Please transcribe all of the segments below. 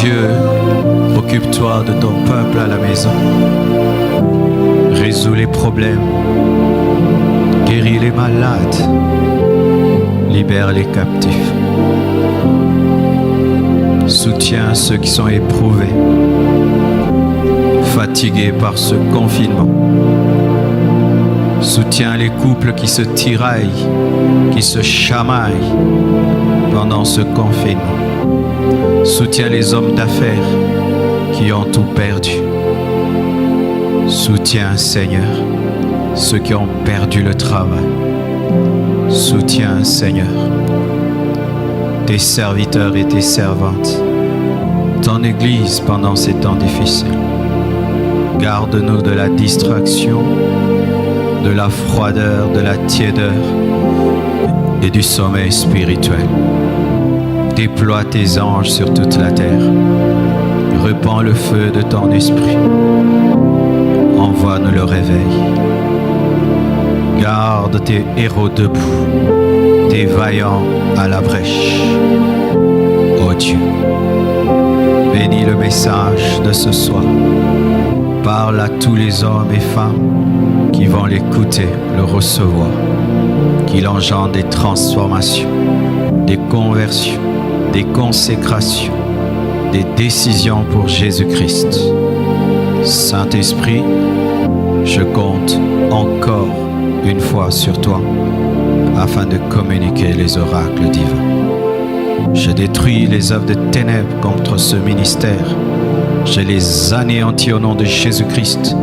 Dieu, occupe-toi de ton peuple à la maison. Résous les problèmes. Guéris les malades. Libère les captifs. Soutiens ceux qui sont éprouvés, fatigués par ce confinement. Soutiens les couples qui se tiraillent, qui se chamaillent pendant ce confinement. Soutiens les hommes d'affaires qui ont tout perdu. Soutiens, Seigneur, ceux qui ont perdu le travail. Soutiens, Seigneur, tes serviteurs et tes servantes, ton Église pendant ces temps difficiles. Garde-nous de la distraction, de la froideur, de la tiédeur et du sommeil spirituel. Déploie tes anges sur toute la terre. Répands le feu de ton esprit. Envoie-nous le réveil. Garde tes héros debout, tes vaillants à la brèche. Ô Dieu, bénis le message de ce soir. Parle à tous les hommes et femmes qui vont l'écouter, le recevoir, qu'il engendre des transformations, des conversions, des consécrations, des décisions pour Jésus-Christ. Saint-Esprit, je compte encore une fois sur toi afin de communiquer les oracles divins. Je détruis les œuvres de ténèbres contre ce ministère. Je les anéantis au nom de Jésus-Christ.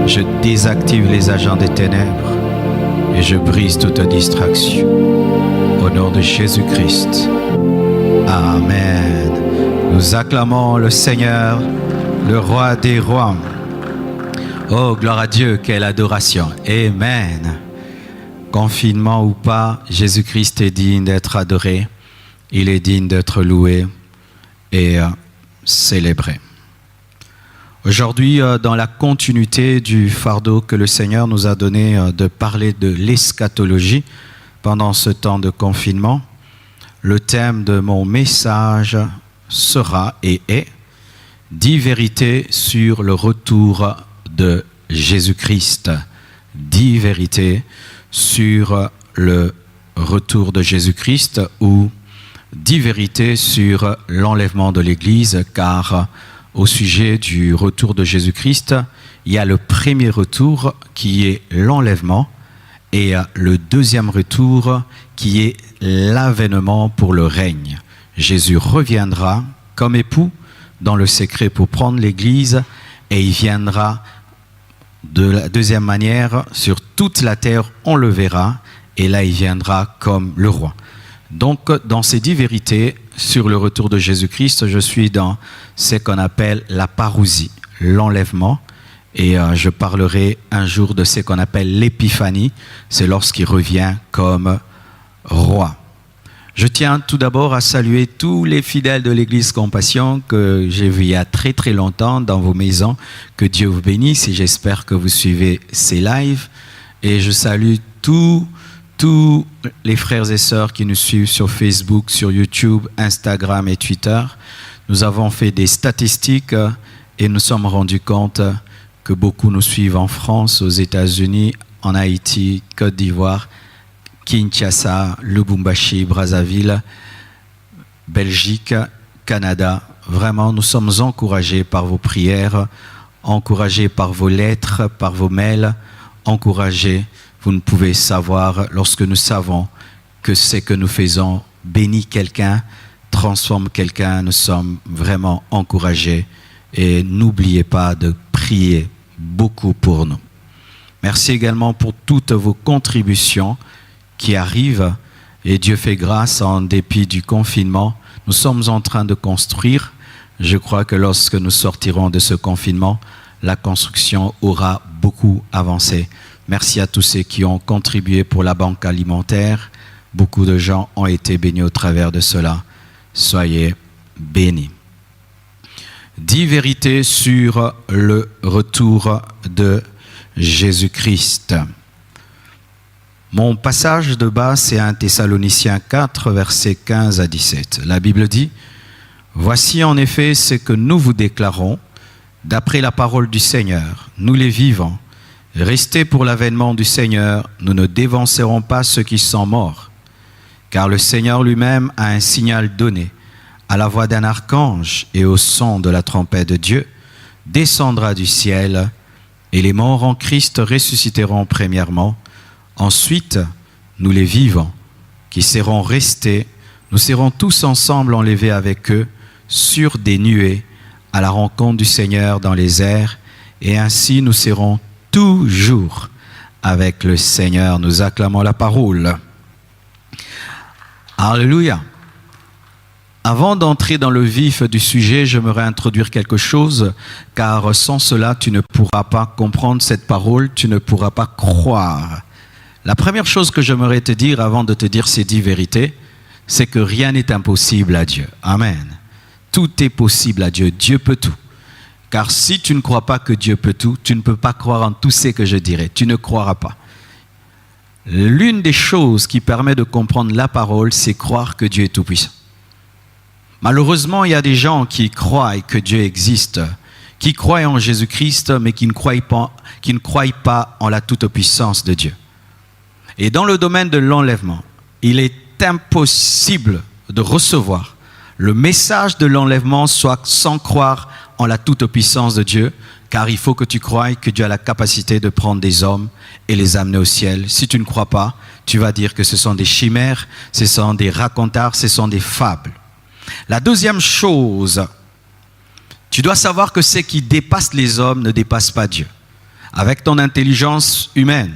Je désactive les agents des ténèbres et je brise toute distraction. Au nom de Jésus-Christ. Amen. Nous acclamons le Seigneur, le roi des rois. Oh, gloire à Dieu, quelle adoration. Amen. Confinement ou pas, Jésus-Christ est digne d'être adoré. Il est digne d'être loué et célébré. Aujourd'hui, dans la continuité du fardeau que le Seigneur nous a donné de parler de l'eschatologie pendant ce temps de confinement, le thème de mon message sera et est 10 vérités sur le retour de Jésus-Christ. 10 vérités sur le retour de Jésus-Christ ou 10 vérités sur l'enlèvement de l'Église, car au sujet du retour de Jésus-Christ, il y a le premier retour qui est l'enlèvement et le deuxième retour qui est l'avènement pour le règne. Jésus reviendra comme époux dans le secret pour prendre l'Église et il viendra de la deuxième manière sur toute la terre, on le verra et là il viendra comme le roi. Donc dans ces 10 vérités sur le retour de Jésus-Christ, je suis dans ce qu'on appelle la parousie, l'enlèvement. Et je parlerai un jour de ce qu'on appelle l'épiphanie, c'est lorsqu'il revient comme roi. Je tiens tout d'abord à saluer tous les fidèles de l'Église Compassion que j'ai vus il y a très très longtemps dans vos maisons. Que Dieu vous bénisse et j'espère que vous suivez ces lives. Et je salue tous les frères et sœurs qui nous suivent sur Facebook, sur YouTube, Instagram et Twitter. Nous avons fait des statistiques et nous sommes rendus compte que beaucoup nous suivent en France, aux États-Unis, en Haïti, Côte d'Ivoire, Kinshasa, Lubumbashi, Brazzaville, Belgique, Canada. Vraiment, nous sommes encouragés par vos prières, encouragés par vos lettres, par vos mails, encouragés. Vous ne pouvez savoir, lorsque nous savons que ce que nous faisons bénit quelqu'un, transforme quelqu'un, nous sommes vraiment encouragés. Et n'oubliez pas de prier beaucoup pour nous. Merci également pour toutes vos contributions qui arrivent. Et Dieu fait grâce en dépit du confinement. Nous sommes en train de construire. Je crois que lorsque nous sortirons de ce confinement, la construction aura beaucoup avancé. Merci à tous ceux qui ont contribué pour la banque alimentaire. Beaucoup de gens ont été bénis au travers de cela. Soyez bénis. 10 vérités sur le retour de Jésus-Christ. Mon passage de base, c'est 1 Thessaloniciens 4, versets 15 à 17. La Bible dit « Voici en effet ce que nous vous déclarons, d'après la parole du Seigneur, nous les vivants. Restez pour l'avènement du Seigneur, nous ne dévancerons pas ceux qui sont morts. Car le Seigneur lui-même a un signal donné, à la voix d'un archange et au son de la trompette de Dieu, descendra du ciel, et les morts en Christ ressusciteront premièrement. Ensuite, nous les vivants, qui seront restés, nous serons tous ensemble enlevés avec eux sur des nuées à la rencontre du Seigneur dans les airs, et ainsi nous serons toujours avec le Seigneur. Nous acclamons la parole. Alléluia. Avant d'entrer dans le vif du sujet, j'aimerais introduire quelque chose, car sans cela, tu ne pourras pas comprendre cette parole, tu ne pourras pas croire. La première chose que j'aimerais te dire avant de te dire ces 10 vérités, c'est que rien n'est impossible à Dieu. Amen. Tout est possible à Dieu. Dieu peut tout. Car si tu ne crois pas que Dieu peut tout, tu ne peux pas croire en tout ce que je dirai. Tu ne croiras pas. L'une des choses qui permet de comprendre la parole, c'est croire que Dieu est tout-puissant. Malheureusement, il y a des gens qui croient que Dieu existe, qui croient en Jésus-Christ, mais qui ne croient pas en la toute-puissance de Dieu. Et dans le domaine de l'enlèvement, il est impossible de recevoir le message de l'enlèvement sans croire en la toute-puissance de Dieu, car il faut que tu croies que Dieu a la capacité de prendre des hommes et les amener au ciel. Si tu ne crois pas, tu vas dire que ce sont des chimères, ce sont des racontards, ce sont des fables. La deuxième chose, tu dois savoir que ce qui dépasse les hommes ne dépasse pas Dieu. Avec ton intelligence humaine,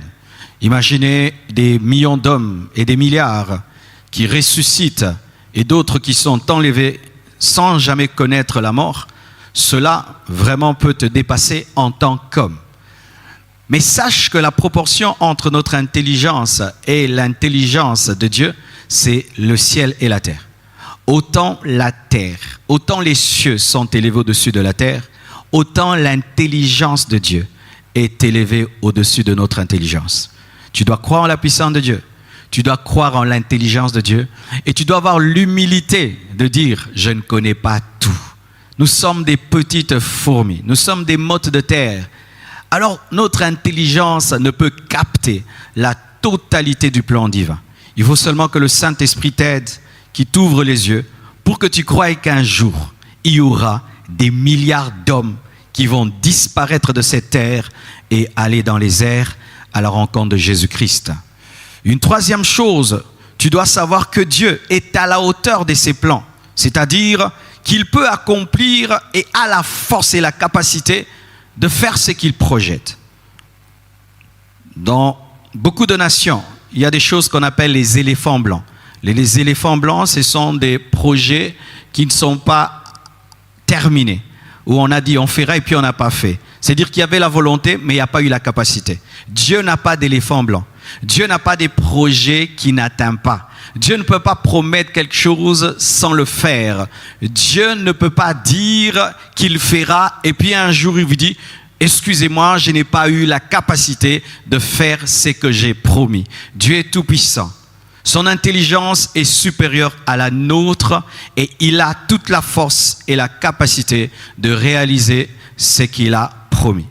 imaginez des millions d'hommes et des milliards qui ressuscitent et d'autres qui sont enlevés sans jamais connaître la mort. Cela vraiment peut te dépasser en tant qu'homme. Mais sache que la proportion entre notre intelligence et l'intelligence de Dieu, c'est le ciel et la terre. Autant la terre, autant les cieux sont élevés au-dessus de la terre, autant l'intelligence de Dieu est élevée au-dessus de notre intelligence. Tu dois croire en la puissance de Dieu, tu dois croire en l'intelligence de Dieu et tu dois avoir l'humilité de dire « je ne connais pas tout ». Nous sommes des petites fourmis, nous sommes des mottes de terre. Alors notre intelligence ne peut capter la totalité du plan divin. Il faut seulement que le Saint-Esprit t'aide, qui t'ouvre les yeux pour que tu croies qu'un jour, il y aura des milliards d'hommes qui vont disparaître de cette terre et aller dans les airs à la rencontre de Jésus-Christ. Une troisième chose, tu dois savoir que Dieu est à la hauteur de ses plans, c'est-à-dire qu'il peut accomplir et a la force et la capacité de faire ce qu'il projette. Dans beaucoup de nations, il y a des choses qu'on appelle les éléphants blancs. Les éléphants blancs, ce sont des projets qui ne sont pas terminés, où on a dit on fera et puis on n'a pas fait. C'est-à-dire qu'il y avait la volonté, mais il n'y a pas eu la capacité. Dieu n'a pas d'éléphant blanc. Dieu n'a pas des projets qu'il n'atteint pas. Dieu ne peut pas promettre quelque chose sans le faire. Dieu ne peut pas dire qu'il fera et puis un jour il vous dit « Excusez-moi, je n'ai pas eu la capacité de faire ce que j'ai promis. » Dieu est tout puissant. Son intelligence est supérieure à la nôtre et il a toute la force et la capacité de réaliser ce qu'il a promis.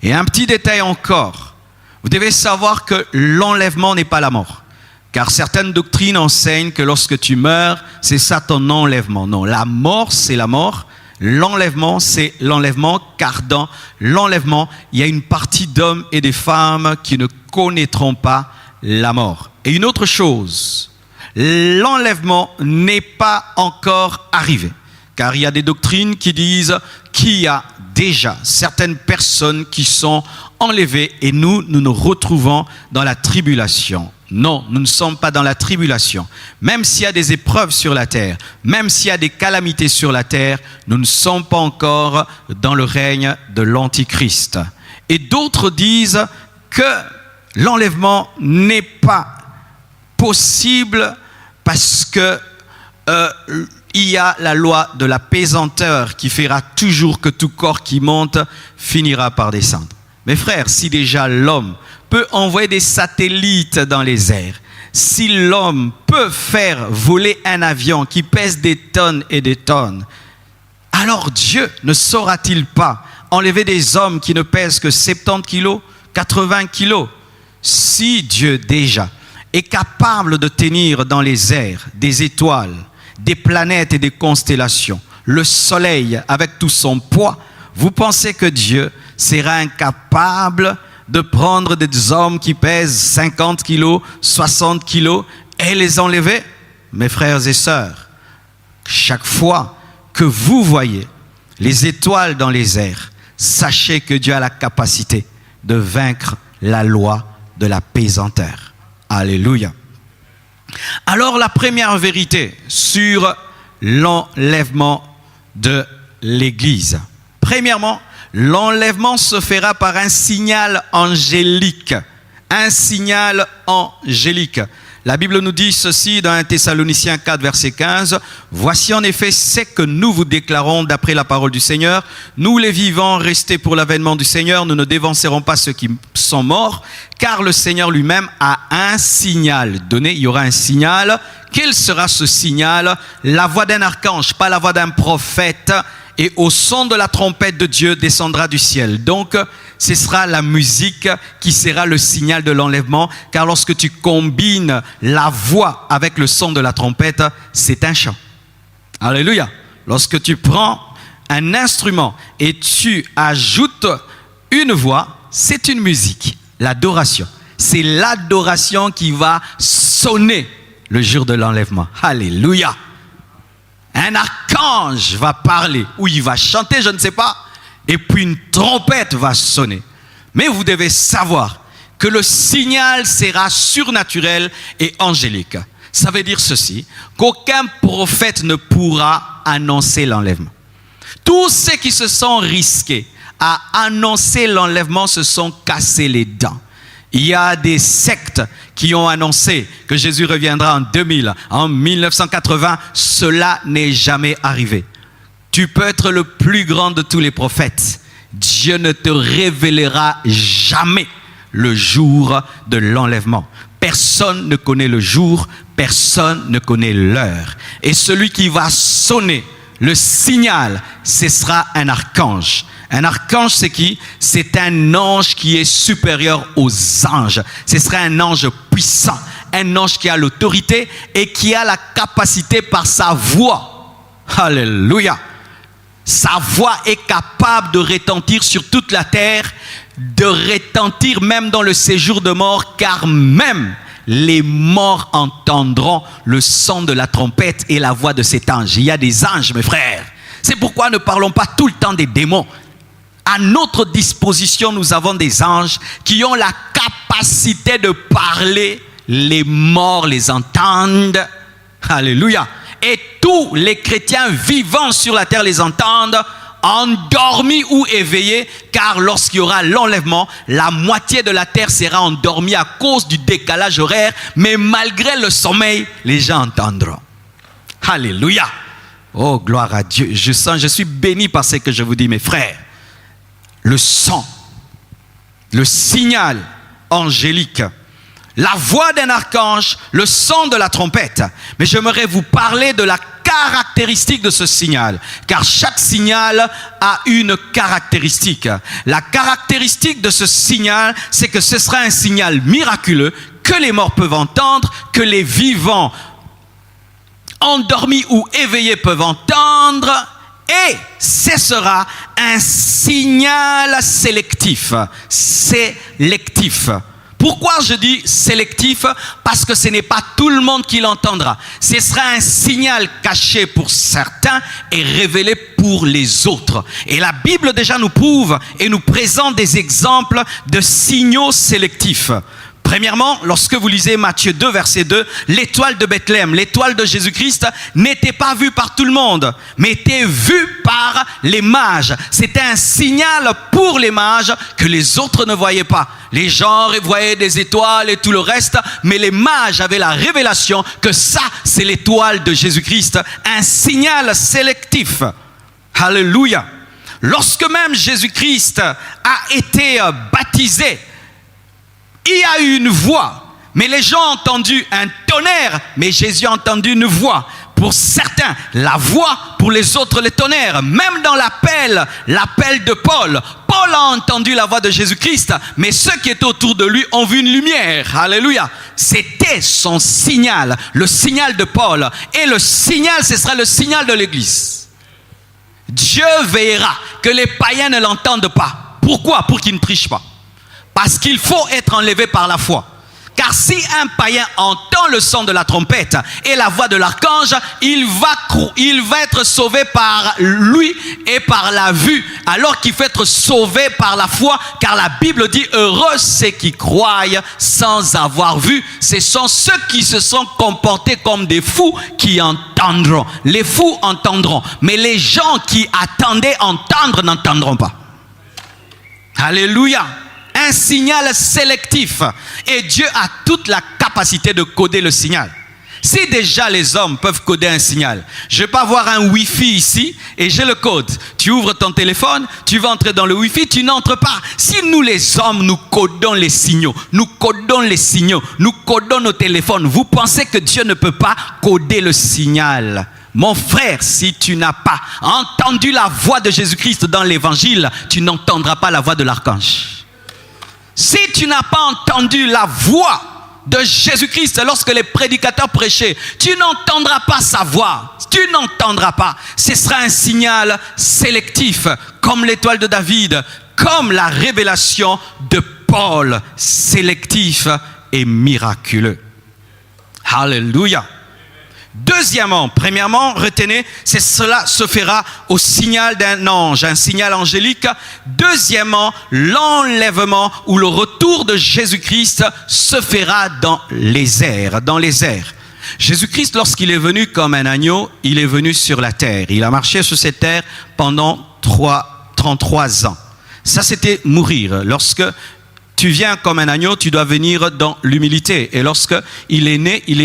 Et un petit détail encore, vous devez savoir que l'enlèvement n'est pas la mort. Car certaines doctrines enseignent que lorsque tu meurs, c'est ça ton enlèvement. Non, la mort, c'est la mort. L'enlèvement, c'est l'enlèvement, car dans l'enlèvement, il y a une partie d'hommes et de femmes qui ne connaîtront pas la mort. Et une autre chose, l'enlèvement n'est pas encore arrivé. Car il y a des doctrines qui disent qu'il y a déjà certaines personnes qui sont enlevées et nous nous retrouvons dans la tribulation. Non, nous ne sommes pas dans la tribulation. Même s'il y a des épreuves sur la terre, même s'il y a des calamités sur la terre, nous ne sommes pas encore dans le règne de l'Antichrist. Et d'autres disent que l'enlèvement n'est pas possible parce que il y a la loi de la pesanteur qui fera toujours que tout corps qui monte finira par descendre. Mes frères, si déjà l'homme peut envoyer des satellites dans les airs, Si l'homme peut faire voler un avion qui pèse des tonnes et des tonnes, alors Dieu ne saura-t-il pas enlever des hommes qui ne pèsent que 70 kilos, 80 kilos? Si Dieu déjà est capable de tenir dans les airs des étoiles, des planètes et des constellations, le soleil avec tout son poids, vous pensez que Dieu sera incapable de prendre des hommes qui pèsent 50 kilos, 60 kilos et les enlever? Mes frères et sœurs, chaque fois que vous voyez les étoiles dans les airs, sachez que Dieu a la capacité de vaincre la loi de la pesanteur. Alléluia. Alors la première vérité sur l'enlèvement de l'Église. Premièrement, l'enlèvement se fera par un signal angélique. Un signal angélique. La Bible nous dit ceci dans 1 Thessaloniciens 4, verset 15. « Voici en effet ce que nous vous déclarons d'après la parole du Seigneur. Nous les vivants, restés pour l'avènement du Seigneur, nous ne dévancerons pas ceux qui sont morts, car le Seigneur lui-même a un signal donné. » Il y aura un signal. Quel sera ce signal? La voix d'un archange, pas la voix d'un prophète. Et au son de la trompette de Dieu descendra du ciel. Donc, ce sera la musique qui sera le signal de l'enlèvement. Car lorsque tu combines la voix avec le son de la trompette, c'est un chant. Alléluia. Lorsque tu prends un instrument et tu ajoutes une voix, c'est une musique. L'adoration. C'est l'adoration qui va sonner le jour de l'enlèvement. Alléluia. Un archange va parler, ou il va chanter, je ne sais pas, et puis une trompette va sonner. Mais vous devez savoir que le signal sera surnaturel et angélique. Ça veut dire ceci, qu'aucun prophète ne pourra annoncer l'enlèvement. Tous ceux qui se sont risqués à annoncer l'enlèvement se sont cassés les dents. Il y a des sectes qui ont annoncé que Jésus reviendra en 2000, en 1980. Cela n'est jamais arrivé. Tu peux être le plus grand de tous les prophètes. Dieu ne te révélera jamais le jour de l'enlèvement. Personne ne connaît le jour, personne ne connaît l'heure. Et celui qui va sonner le signal, ce sera un archange. Un archange, c'est qui? C'est un ange qui est supérieur aux anges. Ce sera un ange puissant, un ange qui a l'autorité et qui a la capacité par sa voix. Alléluia. Sa voix est capable de retentir sur toute la terre, de retentir même dans le séjour de mort, car même les morts entendront le son de la trompette et la voix de cet ange. Il y a des anges, mes frères. C'est pourquoi ne parlons pas tout le temps des démons. À notre disposition, nous avons des anges qui ont la capacité de parler. Les morts les entendent. Alléluia. Et tous les chrétiens vivants sur la terre les entendent, endormis ou éveillés, car lorsqu'il y aura l'enlèvement, la moitié de la terre sera endormie à cause du décalage horaire, mais malgré le sommeil, les gens entendront. Alléluia. Oh, gloire à Dieu. Je suis béni par ce que je vous dis, mes frères. Le son, le signal angélique, la voix d'un archange, le son de la trompette. Mais j'aimerais vous parler de la caractéristique de ce signal, car chaque signal a une caractéristique. La caractéristique de ce signal, c'est que ce sera un signal miraculeux que les morts peuvent entendre, que les vivants endormis ou éveillés peuvent entendre. Et ce sera un signal sélectif. Sélectif. Pourquoi je dis sélectif? Parce que ce n'est pas tout le monde qui l'entendra. Ce sera un signal caché pour certains et révélé pour les autres. Et la Bible déjà nous prouve et nous présente des exemples de signaux sélectifs. Premièrement, lorsque vous lisez Matthieu 2, verset 2, l'étoile de Bethléem, l'étoile de Jésus-Christ n'était pas vue par tout le monde, mais était vue par les mages. C'était un signal pour les mages que les autres ne voyaient pas. Les gens voyaient des étoiles et tout le reste, mais les mages avaient la révélation que ça, c'est l'étoile de Jésus-Christ. Un signal sélectif. Alléluia. Lorsque même Jésus-Christ a été baptisé, il y a eu une voix, Mais les gens ont entendu un tonnerre, mais Jésus a entendu une voix. Pour certains, la voix, pour les autres, le tonnerre. Même dans l'appel de Paul, Paul a entendu la voix de Jésus-Christ, mais ceux qui étaient autour de lui ont vu une lumière. Alléluia. C'était son signal, le signal de Paul. Et le signal, ce sera le signal de l'Église. Dieu veillera que les païens ne l'entendent pas. Pourquoi? Pour qu'ils ne trichent pas. Parce qu'il faut être enlevé par la foi. Car si un païen entend le son de la trompette et la voix de l'archange, il va être sauvé par lui et par la vue, alors qu'il faut être sauvé par la foi, car la Bible dit « Heureux ceux qui croient sans avoir vu ». Ce sont ceux qui se sont comportés comme des fous qui entendront. Les fous entendront, mais les gens qui attendaient entendre n'entendront pas. Alléluia. Un signal sélectif. Et Dieu a toute la capacité de coder le signal. Si déjà les hommes peuvent coder un signal, je peux avoir un Wi-Fi ici et j'ai le code. Tu ouvres ton téléphone, tu vas entrer dans le Wi-Fi, tu n'entres pas. Si nous les hommes, nous codons les signaux, nous codons nos téléphones, vous pensez que Dieu ne peut pas coder le signal? Mon frère, si tu n'as pas entendu la voix de Jésus-Christ dans l'évangile, tu n'entendras pas la voix de l'archange. Si tu n'as pas entendu la voix de Jésus-Christ lorsque les prédicateurs prêchaient, tu n'entendras pas sa voix. Tu n'entendras pas. Ce sera un signal sélectif, comme l'étoile de David, comme la révélation de Paul, sélectif et miraculeux. Alléluia. Deuxièmement, premièrement, retenez, cela se fera au signal d'un ange, un signal angélique. Deuxièmement, l'enlèvement ou le retour de Jésus-Christ se fera dans les airs, Jésus-Christ, lorsqu'il est venu comme un agneau, il est venu sur la terre. Il a marché sur cette terre pendant 33 ans. Ça, c'était mourir. Lorsque tu viens comme un agneau, tu dois venir dans l'humilité. Et lorsqu'il est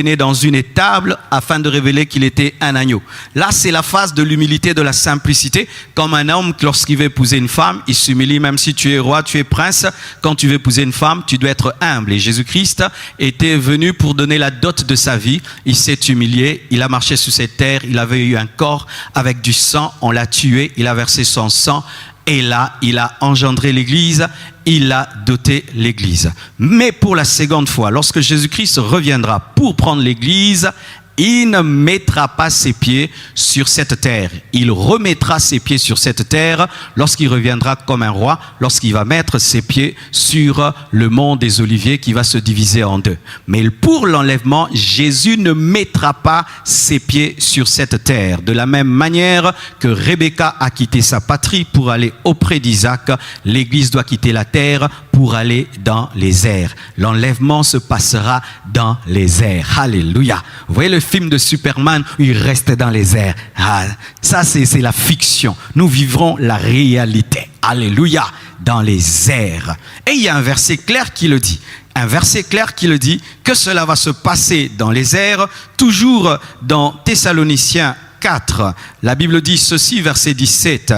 né dans une étable afin de révéler qu'il était un agneau. Là, c'est la phase de l'humilité, de la simplicité. Comme un homme, lorsqu'il veut épouser une femme, il s'humilie, même si tu es roi, tu es prince. Quand tu veux épouser une femme, tu dois être humble. Et Jésus-Christ était venu pour donner la dot de sa vie. Il s'est humilié, il a marché sur cette terre, il avait eu un corps avec du sang, on l'a tué, il a versé son sang. Et là, il a engendré l'Église, il a doté l'Église. Mais pour la seconde fois, lorsque Jésus-Christ reviendra pour prendre l'Église, il ne mettra pas ses pieds sur cette terre. Il remettra ses pieds sur cette terre lorsqu'il reviendra comme un roi, lorsqu'il va mettre ses pieds sur le mont des Oliviers qui va se diviser en deux. Mais pour l'enlèvement, Jésus ne mettra pas ses pieds sur cette terre. De la même manière que Rebecca a quitté sa patrie pour aller auprès d'Isaac, l'Église doit quitter la terre pour aller dans les airs. L'enlèvement se passera dans les airs. Alléluia. Vous voyez le film de Superman où il reste dans les airs. Ah, ça, c'est la fiction. Nous vivrons la réalité. Alléluia. Dans les airs. Et il y a un verset clair qui le dit. Un verset clair qui le dit que cela va se passer dans les airs. Toujours dans Thessaloniciens 4. La Bible dit ceci, verset 17.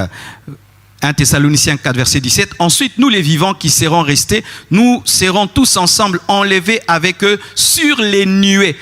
1 Thessaloniciens 4, verset 17. Ensuite, nous les vivants qui serons restés, nous serons tous ensemble enlevés avec eux sur les nuées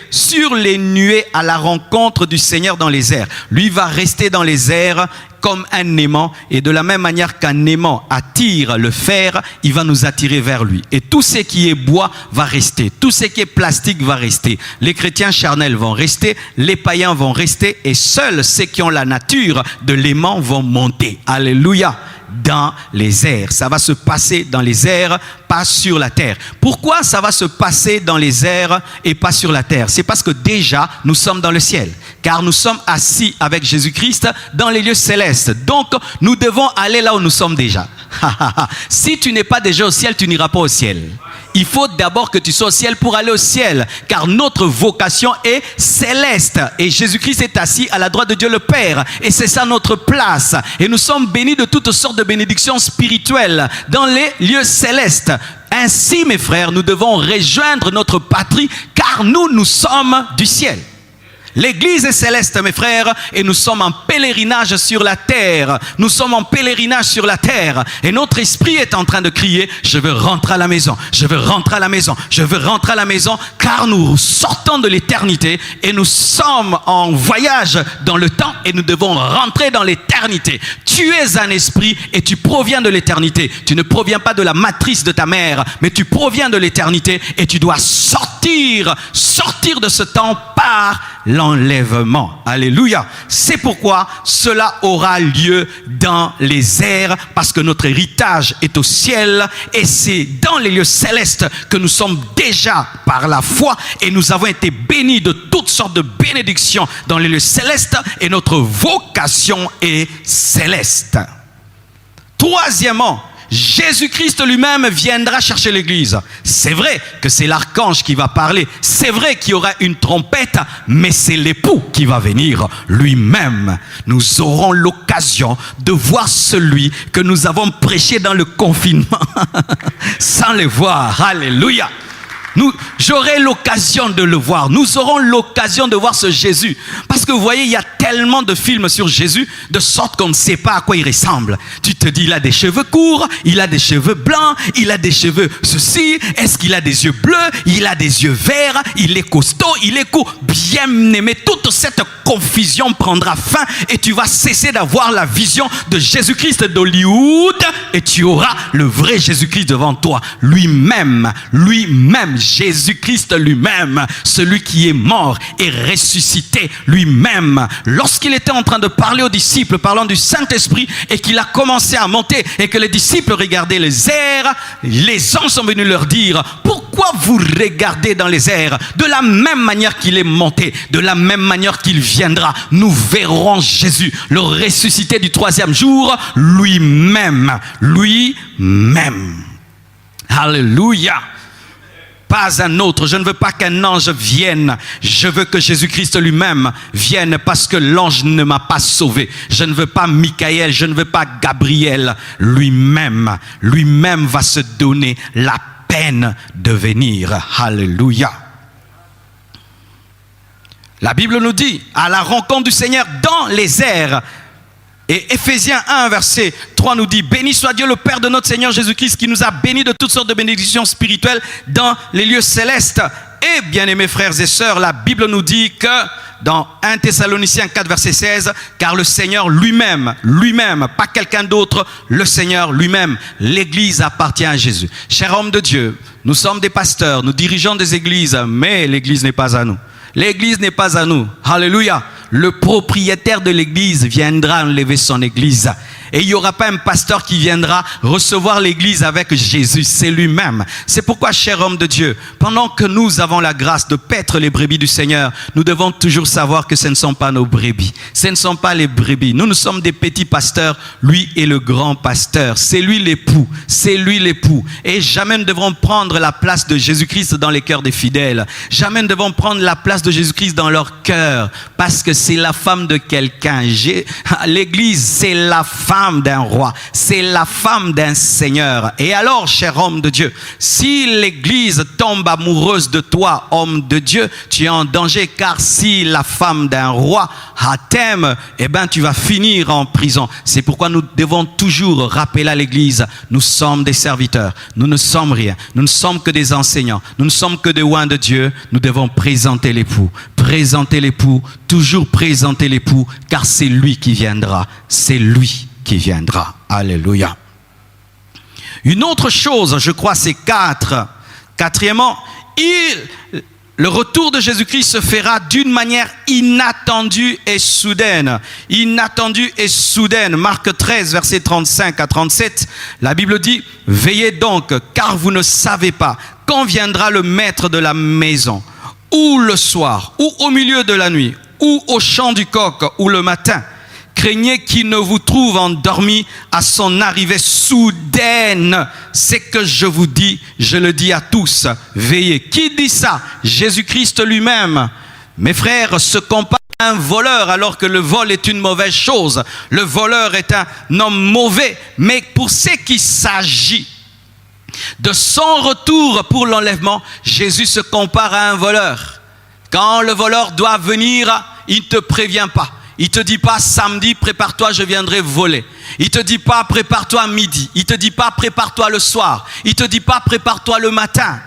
à la rencontre du Seigneur dans les airs. Lui va rester dans les airs comme un aimant, et de la même manière qu'un aimant attire le fer, il va nous attirer vers lui. Et tout ce qui est bois va rester, tout ce qui est plastique va rester. Les chrétiens charnels vont rester, les païens vont rester, et seuls ceux qui ont la nature de l'aimant vont monter. Alléluia. Dans les airs. Ça va se passer dans les airs, pas sur la terre. Pourquoi ça va se passer dans les airs et pas sur la terre? C'est parce que déjà, nous sommes dans le ciel. Car nous sommes assis avec Jésus-Christ dans les lieux célestes. Donc, nous devons aller là où nous sommes déjà. Si tu n'es pas déjà au ciel, tu n'iras pas au ciel. Il faut d'abord que tu sois au ciel pour aller au ciel. Car notre vocation est céleste. Et Jésus-Christ est assis à la droite de Dieu le Père. Et c'est ça notre place. Et nous sommes bénis de toutes sortes de bénédictions spirituelles dans les lieux célestes. Ainsi, mes frères, nous devons rejoindre notre patrie car nous sommes du ciel. L'église est céleste, mes frères, et nous sommes en pèlerinage sur la terre. Nous sommes en pèlerinage sur la terre. Et notre esprit est en train de crier, je veux rentrer à la maison, je veux rentrer à la maison, je veux rentrer à la maison, car nous sortons de l'éternité et nous sommes en voyage dans le temps et nous devons rentrer dans l'éternité. Tu es un esprit et tu proviens de l'éternité. Tu ne proviens pas de la matrice de ta mère, mais tu proviens de l'éternité et tu dois sortir de ce temps par l'enlèvement. Alléluia. C'est pourquoi cela aura lieu dans les airs, parce que notre héritage est au ciel et c'est dans les lieux célestes que nous sommes déjà par la foi et nous avons été bénis de toutes sortes de bénédictions dans les lieux célestes et notre vocation est céleste. Troisièmement, Jésus-Christ lui-même viendra chercher l'église. C'est vrai que c'est l'archange qui va parler. C'est vrai qu'il y aura une trompette, mais c'est l'époux qui va venir lui-même. Nous aurons l'occasion de voir celui que nous avons prêché dans le confinement sans le voir. Alléluia. J'aurai l'occasion de le voir. Nous aurons l'occasion de voir ce Jésus. Parce que vous voyez, il y a tellement de films sur Jésus, de sorte qu'on ne sait pas à quoi il ressemble. Tu te dis, il a des cheveux courts, il a des cheveux blancs, il a des cheveux ceci, est-ce qu'il a des yeux bleus, il a des yeux verts, il est costaud, il est court. Bien aimé, toute cette confusion prendra fin et tu vas cesser d'avoir la vision de Jésus-Christ d'Hollywood et tu auras le vrai Jésus-Christ devant toi. Lui-même, Jésus-Christ lui-même, celui qui est mort et ressuscité lui-même. Lorsqu'il était en train de parler aux disciples, parlant du Saint-Esprit, et qu'il a commencé à monter, et que les disciples regardaient les airs, les anges sont venus leur dire, pourquoi vous regardez dans les airs? De la même manière qu'il est monté, de la même manière qu'il viendra, nous verrons Jésus, le ressuscité du troisième jour, lui-même. Alléluia. Pas un autre. Je ne veux pas qu'un ange vienne. Je veux que Jésus-Christ lui-même vienne parce que l'ange ne m'a pas sauvé. Je ne veux pas Michael, je ne veux pas Gabriel. Lui-même va se donner la peine de venir. Alléluia. La Bible nous dit, à la rencontre du Seigneur dans les airs. Et Éphésiens 1, verset 3 nous dit, béni soit Dieu le Père de notre Seigneur Jésus-Christ qui nous a bénis de toutes sortes de bénédictions spirituelles dans les lieux célestes. Et bien aimés frères et sœurs, la Bible nous dit que dans 1 Thessaloniciens 4, verset 16, car le Seigneur lui-même, pas quelqu'un d'autre, le Seigneur lui-même, l'Église appartient à Jésus. Cher homme de Dieu, nous sommes des pasteurs, nous dirigeons des églises, mais l'Église n'est pas à nous. L'Église n'est pas à nous. Alléluia. Le propriétaire de l'église viendra enlever son église. Et il n'y aura pas un pasteur qui viendra recevoir l'église avec Jésus, c'est lui-même. C'est pourquoi, cher homme de Dieu, pendant que nous avons la grâce de paître les brebis du Seigneur, nous devons toujours savoir que ce ne sont pas nos brebis. Ce ne sont pas les brebis. Nous sommes des petits pasteurs. Lui est le grand pasteur. C'est lui l'époux. C'est lui l'époux. Et jamais nous devrons prendre la place de Jésus-Christ dans les cœurs des fidèles. Jamais nous devons prendre la place de Jésus-Christ dans leur cœur. Parce que c'est la femme de quelqu'un. L'église, c'est la femme d'un roi, c'est la femme d'un seigneur. Et alors, cher homme de Dieu, si l'église tombe amoureuse de toi, homme de Dieu, tu es en danger, car si la femme d'un roi t'aime, eh ben tu vas finir en prison. C'est pourquoi nous devons toujours rappeler à l'église, nous sommes des serviteurs, nous ne sommes rien, nous ne sommes que des enseignants, nous ne sommes que des oins de Dieu. Nous devons présenter l'époux, toujours présenter l'époux, car c'est lui qui viendra, c'est lui qui viendra. Alléluia. Une autre chose, je crois, c'est quatrièmement, le retour de Jésus-Christ se fera d'une manière inattendue et soudaine. Inattendue et soudaine. Marc 13, versets 35 à 37, la Bible dit, veillez donc, car vous ne savez pas quand viendra le maître de la maison, ou le soir, ou au milieu de la nuit, ou au chant du coq, ou le matin. Craignez qu'il ne vous trouve endormi à son arrivée soudaine. C'est que je vous dis, je le dis à tous, veillez. Qui dit ça? Jésus-Christ lui-même. Mes frères, se compare à un voleur alors que le vol est une mauvaise chose. Le voleur est un homme mauvais. Mais pour ce qui s'agit de son retour pour l'enlèvement, Jésus se compare à un voleur. Quand le voleur doit venir, il ne te prévient pas. Il ne te dit pas samedi, prépare-toi, je viendrai voler. Il ne te dit pas prépare-toi midi. Il ne te dit pas prépare-toi le soir. Il ne te dit pas prépare-toi le matin.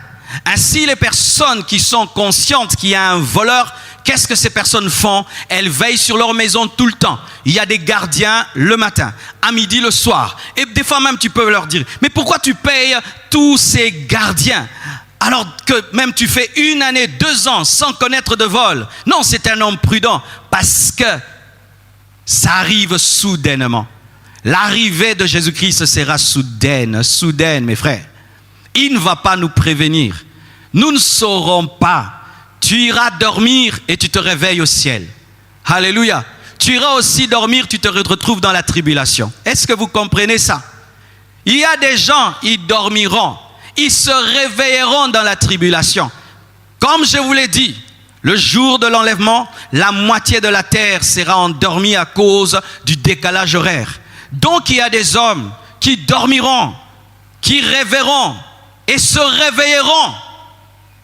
Ainsi, les personnes qui sont conscientes qu'il y a un voleur, qu'est-ce que ces personnes font? Elles veillent sur leur maison tout le temps. Il y a des gardiens le matin, à midi, le soir. Et des fois même, tu peux leur dire, mais pourquoi tu payes tous ces gardiens alors que même tu fais 1 année, 2 ans sans connaître de vol? Non, c'est un homme prudent parce que ça arrive soudainement. L'arrivée de Jésus-Christ sera soudaine, mes frères. Il ne va pas nous prévenir. Nous ne saurons pas. Tu iras dormir et tu te réveilles au ciel. Alléluia. Tu iras aussi dormir, tu te retrouves dans la tribulation. Est-ce que vous comprenez ça? Il y a des gens, ils dormiront. Ils se réveilleront dans la tribulation. Comme je vous l'ai dit, le jour de l'enlèvement, la moitié de la terre sera endormie à cause du décalage horaire. Donc il y a des hommes qui dormiront, qui rêveront et se réveilleront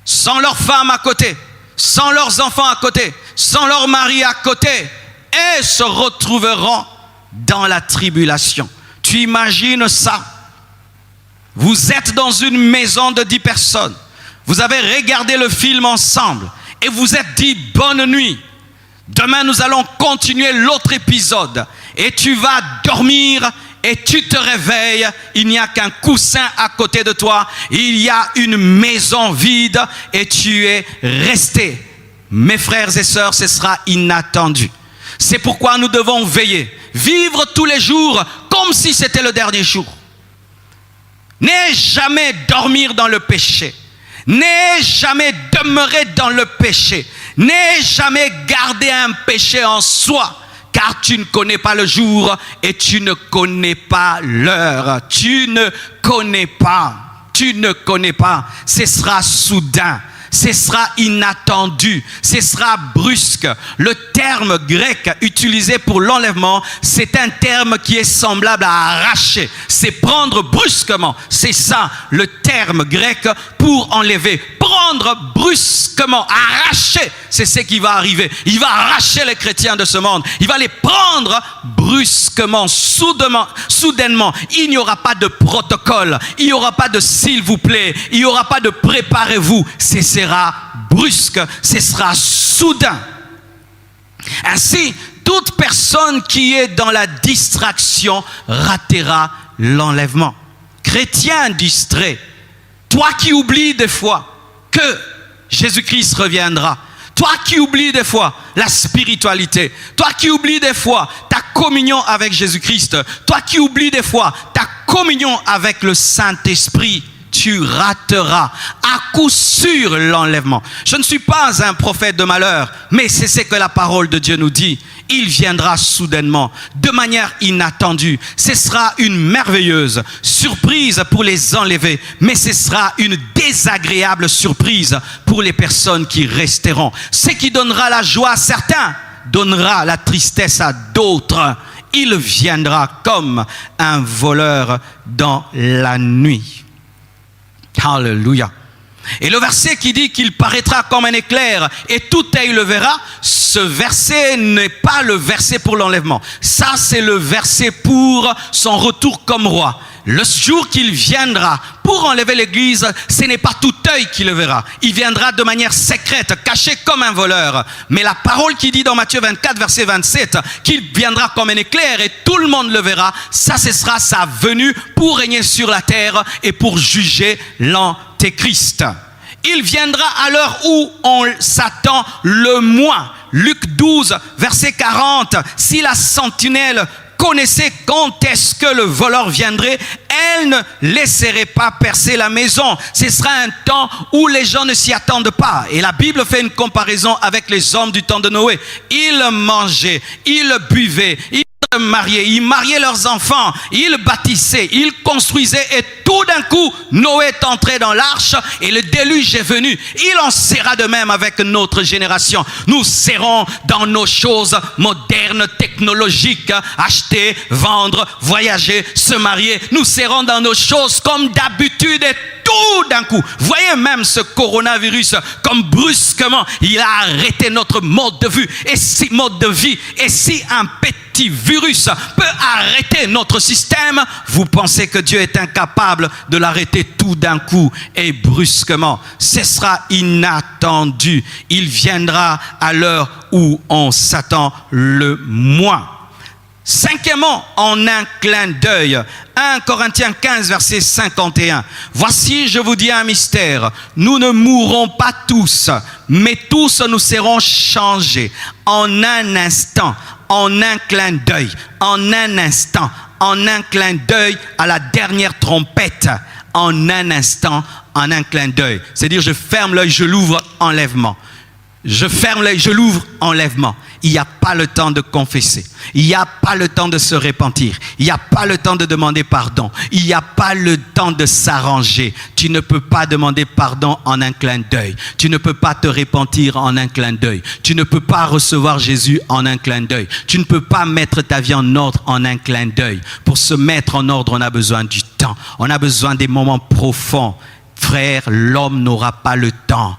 sans leur femme à côté, sans leurs enfants à côté, sans leur mari à côté, et se retrouveront dans la tribulation. Tu imagines ça? Vous êtes dans une maison de 10 personnes. Vous avez regardé le film ensemble et vous êtes dit bonne nuit. Demain, nous allons continuer l'autre épisode. Et tu vas dormir et tu te réveilles. Il n'y a qu'un coussin à côté de toi. Il y a une maison vide et tu es resté. Mes frères et sœurs, ce sera inattendu. C'est pourquoi nous devons veiller. Vivre tous les jours comme si c'était le dernier jour. N'aie jamais dormir dans le péché. N'aie jamais demeurer dans le péché. N'aie jamais garder un péché en soi. Car tu ne connais pas le jour et tu ne connais pas l'heure. Tu ne connais pas. Tu ne connais pas. Ce sera soudain. Ce sera inattendu, ce sera brusque. Le terme grec utilisé pour l'enlèvement, c'est un terme qui est semblable à arracher. C'est prendre brusquement. C'est ça le terme grec pour enlever. Prendre brusquement, arracher. C'est ce qui va arriver. Il va arracher les chrétiens de ce monde. Il va les prendre brusquement, soudainement. Il n'y aura pas de protocole. Il n'y aura pas de s'il vous plaît. Il n'y aura pas de préparez-vous. Ce sera brusque. Ce sera soudain. Ainsi, toute personne qui est dans la distraction ratera l'enlèvement. Chrétien distrait, toi qui oublies des fois que Jésus-Christ reviendra, toi qui oublies des fois la spiritualité, toi qui oublies des fois ta communion avec Jésus-Christ, toi qui oublies des fois ta communion avec le Saint-Esprit, tu rateras à coup sûr l'enlèvement. Je ne suis pas un prophète de malheur, mais c'est ce que la parole de Dieu nous dit. Il viendra soudainement, de manière inattendue. Ce sera une merveilleuse surprise pour les enlevés, mais ce sera une désagréable surprise pour les personnes qui resteront. Ce qui donnera la joie à certains, donnera la tristesse à d'autres. Il viendra comme un voleur dans la nuit. Alléluia. Et le verset qui dit qu'il paraîtra comme un éclair et tout œil le verra, ce verset n'est pas le verset pour l'enlèvement. Ça, c'est le verset pour son retour comme roi. Le jour qu'il viendra pour enlever l'église, ce n'est pas tout œil qui le verra. Il viendra de manière secrète, caché comme un voleur. Mais la parole qui dit dans Matthieu 24, verset 27, qu'il viendra comme un éclair et tout le monde le verra, ça, ce sera sa venue pour régner sur la terre et pour juger l'Antéchrist. Il viendra à l'heure où on s'attend le moins. Luc 12, verset 40, si la sentinelle connaissait quand est-ce que le voleur viendrait, elle ne laisserait pas percer la maison. Ce sera un temps où les gens ne s'y attendent pas. Et la Bible fait une comparaison avec les hommes du temps de Noé. Ils mangeaient, ils buvaient, ils se mariaient, ils mariaient leurs enfants, ils bâtissaient, ils construisaient et tout d'un coup, Noé est entré dans l'arche et le déluge est venu. Il en sera de même avec notre génération. Nous serons dans nos choses modernes, technologiques, acheter, vendre, voyager, se marier. Nous serons dans nos choses comme d'habitude et tout tout d'un coup. Voyez même ce coronavirus, comme brusquement, il a arrêté notre mode de vie. Et si un petit virus peut arrêter notre système, vous pensez que Dieu est incapable de l'arrêter tout d'un coup et brusquement? Ce sera inattendu. Il viendra à l'heure où on s'attend le moins. Cinquièmement, en un clin d'œil, 1 Corinthiens 15, verset 51. Voici, je vous dis un mystère. Nous ne mourrons pas tous, mais tous nous serons changés en un instant, en un clin d'œil, en un instant, en un clin d'œil à la dernière trompette, en un instant, en un clin d'œil. C'est-à-dire, je ferme l'œil, je l'ouvre, enlèvement. Je ferme l'œil, je l'ouvre, enlèvement. Il n'y a pas le temps de confesser. Il n'y a pas le temps de se repentir. Il n'y a pas le temps de demander pardon. Il n'y a pas le temps de s'arranger. Tu ne peux pas demander pardon en un clin d'œil. Tu ne peux pas te repentir en un clin d'œil. Tu ne peux pas recevoir Jésus en un clin d'œil. Tu ne peux pas mettre ta vie en ordre en un clin d'œil. Pour se mettre en ordre, on a besoin du temps. On a besoin des moments profonds. Frère, l'homme n'aura pas le temps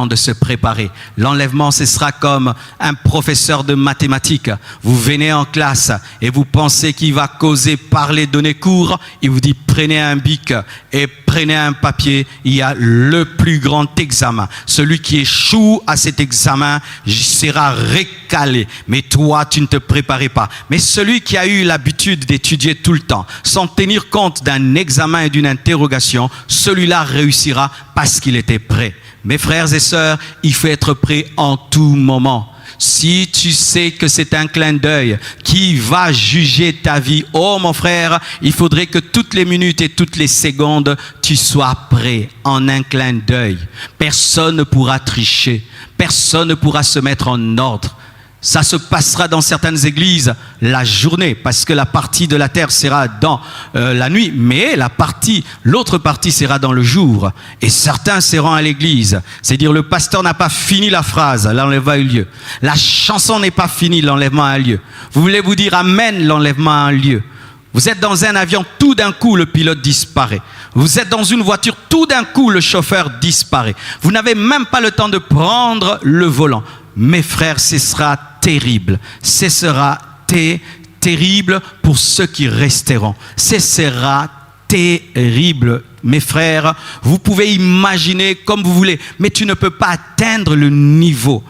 de se préparer. L'enlèvement, ce sera comme un professeur de mathématiques. Vous venez en classe et vous pensez qu'il va causer, parler, donner cours. Il vous dit, prenez un bic et prenez un papier. Il y a le plus grand examen. Celui qui échoue à cet examen sera recalé. Mais toi, tu ne te préparais pas. Mais celui qui a eu l'habitude d'étudier tout le temps, sans tenir compte d'un examen et d'une interrogation, celui-là réussira parce qu'il était prêt. Mes frères et sœurs, il faut être prêt en tout moment. Si tu sais que c'est un clin d'œil qui va juger ta vie, oh mon frère, il faudrait que toutes les minutes et toutes les secondes, tu sois prêt en un clin d'œil. Personne ne pourra tricher, personne ne pourra se mettre en ordre. Ça se passera dans certaines églises la journée, parce que la partie de la terre sera dans la nuit, mais l'autre partie sera dans le jour. Et certains seront à l'église. C'est-à-dire le pasteur n'a pas fini la phrase, l'enlèvement a eu lieu. La chanson n'est pas finie, l'enlèvement a lieu. Vous voulez vous dire amen, l'enlèvement a lieu. Vous êtes dans un avion, tout d'un coup le pilote disparaît. Vous êtes dans une voiture, tout d'un coup le chauffeur disparaît. Vous n'avez même pas le temps de prendre le volant. Mes frères, ce sera terrible. Ce sera terrible pour ceux qui resteront. Ce sera terrible. Mes frères, vous pouvez imaginer comme vous voulez, mais tu ne peux pas atteindre le niveau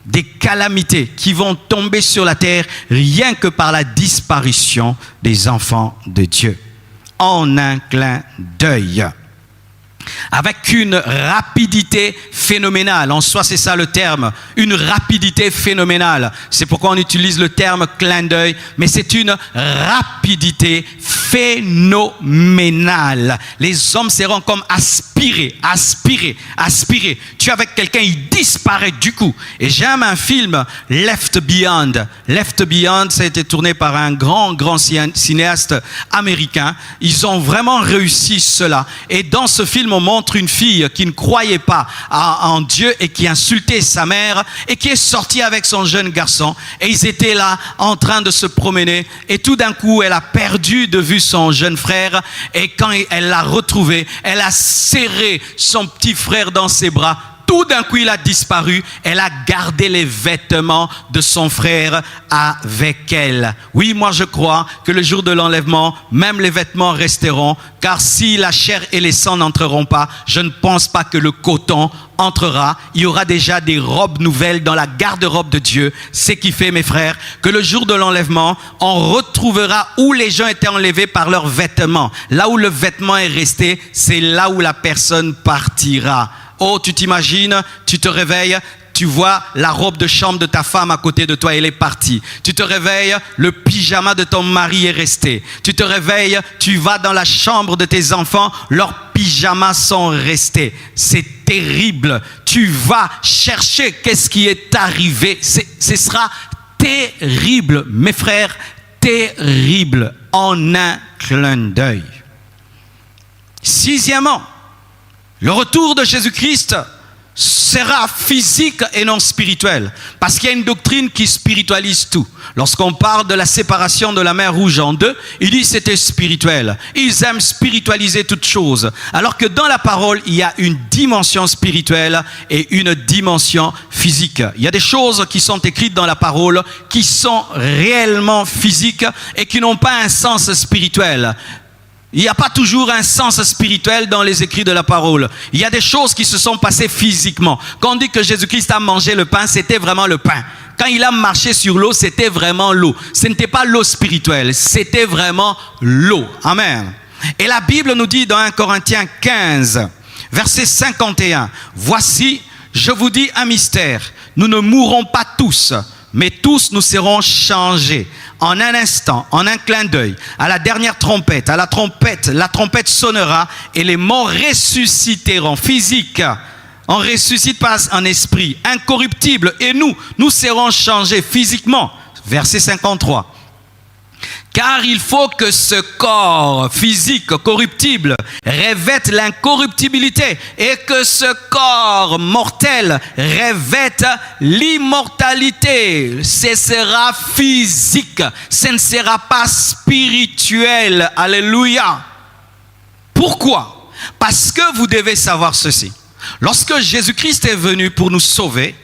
des calamités qui vont tomber sur la terre rien que par la disparition des enfants de Dieu. En un clin d'œil. Avec une rapidité phénoménale. En soi, c'est ça le terme. Une rapidité phénoménale. C'est pourquoi on utilise le terme clin d'œil. Mais c'est une rapidité phénoménale. Les hommes seront comme aspirés. Tu es avec quelqu'un, il disparaît du coup. Et j'aime un film, Left Beyond. Left Beyond, ça a été tourné par un grand cinéaste américain. Ils ont vraiment réussi cela. Et dans ce film, on montre une fille qui ne croyait pas en Dieu et qui insultait sa mère et qui est sortie avec son jeune garçon. Et ils étaient là en train de se promener. Et tout d'un coup, elle a perdu de vue son jeune frère. Et quand elle l'a retrouvé, elle a serré son petit frère dans ses bras. Tout d'un coup, il a disparu. Elle a gardé les vêtements de son frère avec elle. Oui, moi je crois que le jour de l'enlèvement, même les vêtements resteront. Car si la chair et les sangs n'entreront pas, je ne pense pas que le coton entrera. Il y aura déjà des robes nouvelles dans la garde-robe de Dieu. C'est qui fait, mes frères, que le jour de l'enlèvement, on retrouvera où les gens étaient enlevés par leurs vêtements. Là où le vêtement est resté, c'est là où la personne partira. Oh, tu t'imagines, tu te réveilles, tu vois la robe de chambre de ta femme à côté de toi, elle est partie. Tu te réveilles, le pyjama de ton mari est resté. Tu te réveilles, tu vas dans la chambre de tes enfants, leurs pyjamas sont restés. C'est terrible. Tu vas chercher qu'est-ce qui est arrivé. Ce sera terrible, mes frères, terrible, en un clin d'œil. Sixièmement, le retour de Jésus-Christ sera physique et non spirituel. Parce qu'il y a une doctrine qui spiritualise tout. Lorsqu'on parle de la séparation de la mer Rouge en deux, il dit c'était spirituel. Ils aiment spiritualiser toutes choses. Alors que dans la parole, il y a une dimension spirituelle et une dimension physique. Il y a des choses qui sont écrites dans la parole qui sont réellement physiques et qui n'ont pas un sens spirituel. Il n'y a pas toujours un sens spirituel dans les écrits de la parole. Il y a des choses qui se sont passées physiquement. Quand on dit que Jésus-Christ a mangé le pain, c'était vraiment le pain. Quand il a marché sur l'eau, c'était vraiment l'eau. Ce n'était pas l'eau spirituelle, c'était vraiment l'eau. Amen. Et la Bible nous dit dans 1 Corinthiens 15, verset 51, « Voici, je vous dis un mystère. Nous ne mourrons pas tous, mais tous nous serons changés. En un instant, en un clin d'œil, à la dernière trompette, la trompette sonnera et les morts ressusciteront. Physique, on ressuscite pas en esprit, incorruptible. Et nous serons changés physiquement. Verset 53. Car il faut que ce corps physique corruptible revête l'incorruptibilité et que ce corps mortel revête l'immortalité. Ce sera physique, ce ne sera pas spirituel. Alléluia. Pourquoi? Parce que vous devez savoir ceci. Lorsque Jésus-Christ est venu pour nous sauver,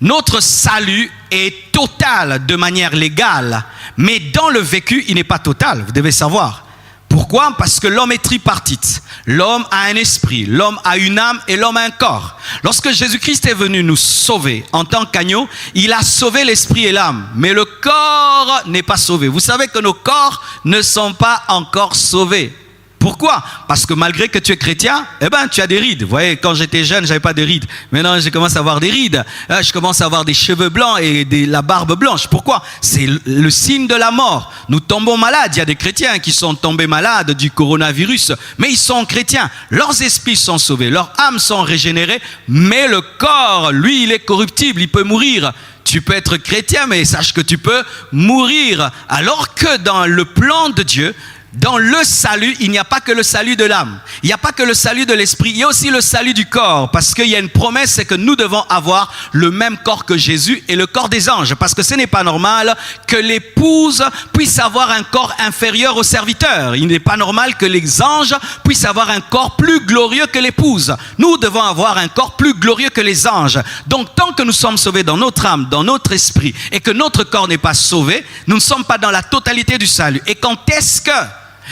notre salut est total de manière légale, mais dans le vécu, il n'est pas total, vous devez savoir. Pourquoi? Parce que l'homme est tripartite. L'homme a un esprit, l'homme a une âme et l'homme a un corps. Lorsque Jésus-Christ est venu nous sauver en tant qu'agneau, il a sauvé l'esprit et l'âme, mais le corps n'est pas sauvé. Vous savez que nos corps ne sont pas encore sauvés. Pourquoi? Parce que malgré que tu es chrétien, tu as des rides. Vous voyez, quand j'étais jeune, j'avais pas de rides. Maintenant, je commence à avoir des rides. Je commence à avoir des cheveux blancs et la barbe blanche. Pourquoi? C'est le signe de la mort. Nous tombons malades. Il y a des chrétiens qui sont tombés malades du coronavirus, mais ils sont chrétiens. Leurs esprits sont sauvés, leurs âmes sont régénérées, mais le corps, lui, il est corruptible, il peut mourir. Tu peux être chrétien, mais sache que tu peux mourir. Alors que dans le plan de Dieu, dans le salut, il n'y a pas que le salut de l'âme. Il n'y a pas que le salut de l'esprit. Il y a aussi le salut du corps. Parce qu'il y a une promesse, c'est que nous devons avoir le même corps que Jésus et le corps des anges. Parce que ce n'est pas normal que l'épouse puisse avoir un corps inférieur au serviteur. Il n'est pas normal que les anges puissent avoir un corps plus glorieux que l'épouse. Nous devons avoir un corps plus glorieux que les anges. Donc tant que nous sommes sauvés dans notre âme, dans notre esprit, et que notre corps n'est pas sauvé, nous ne sommes pas dans la totalité du salut. Et quand est-ce que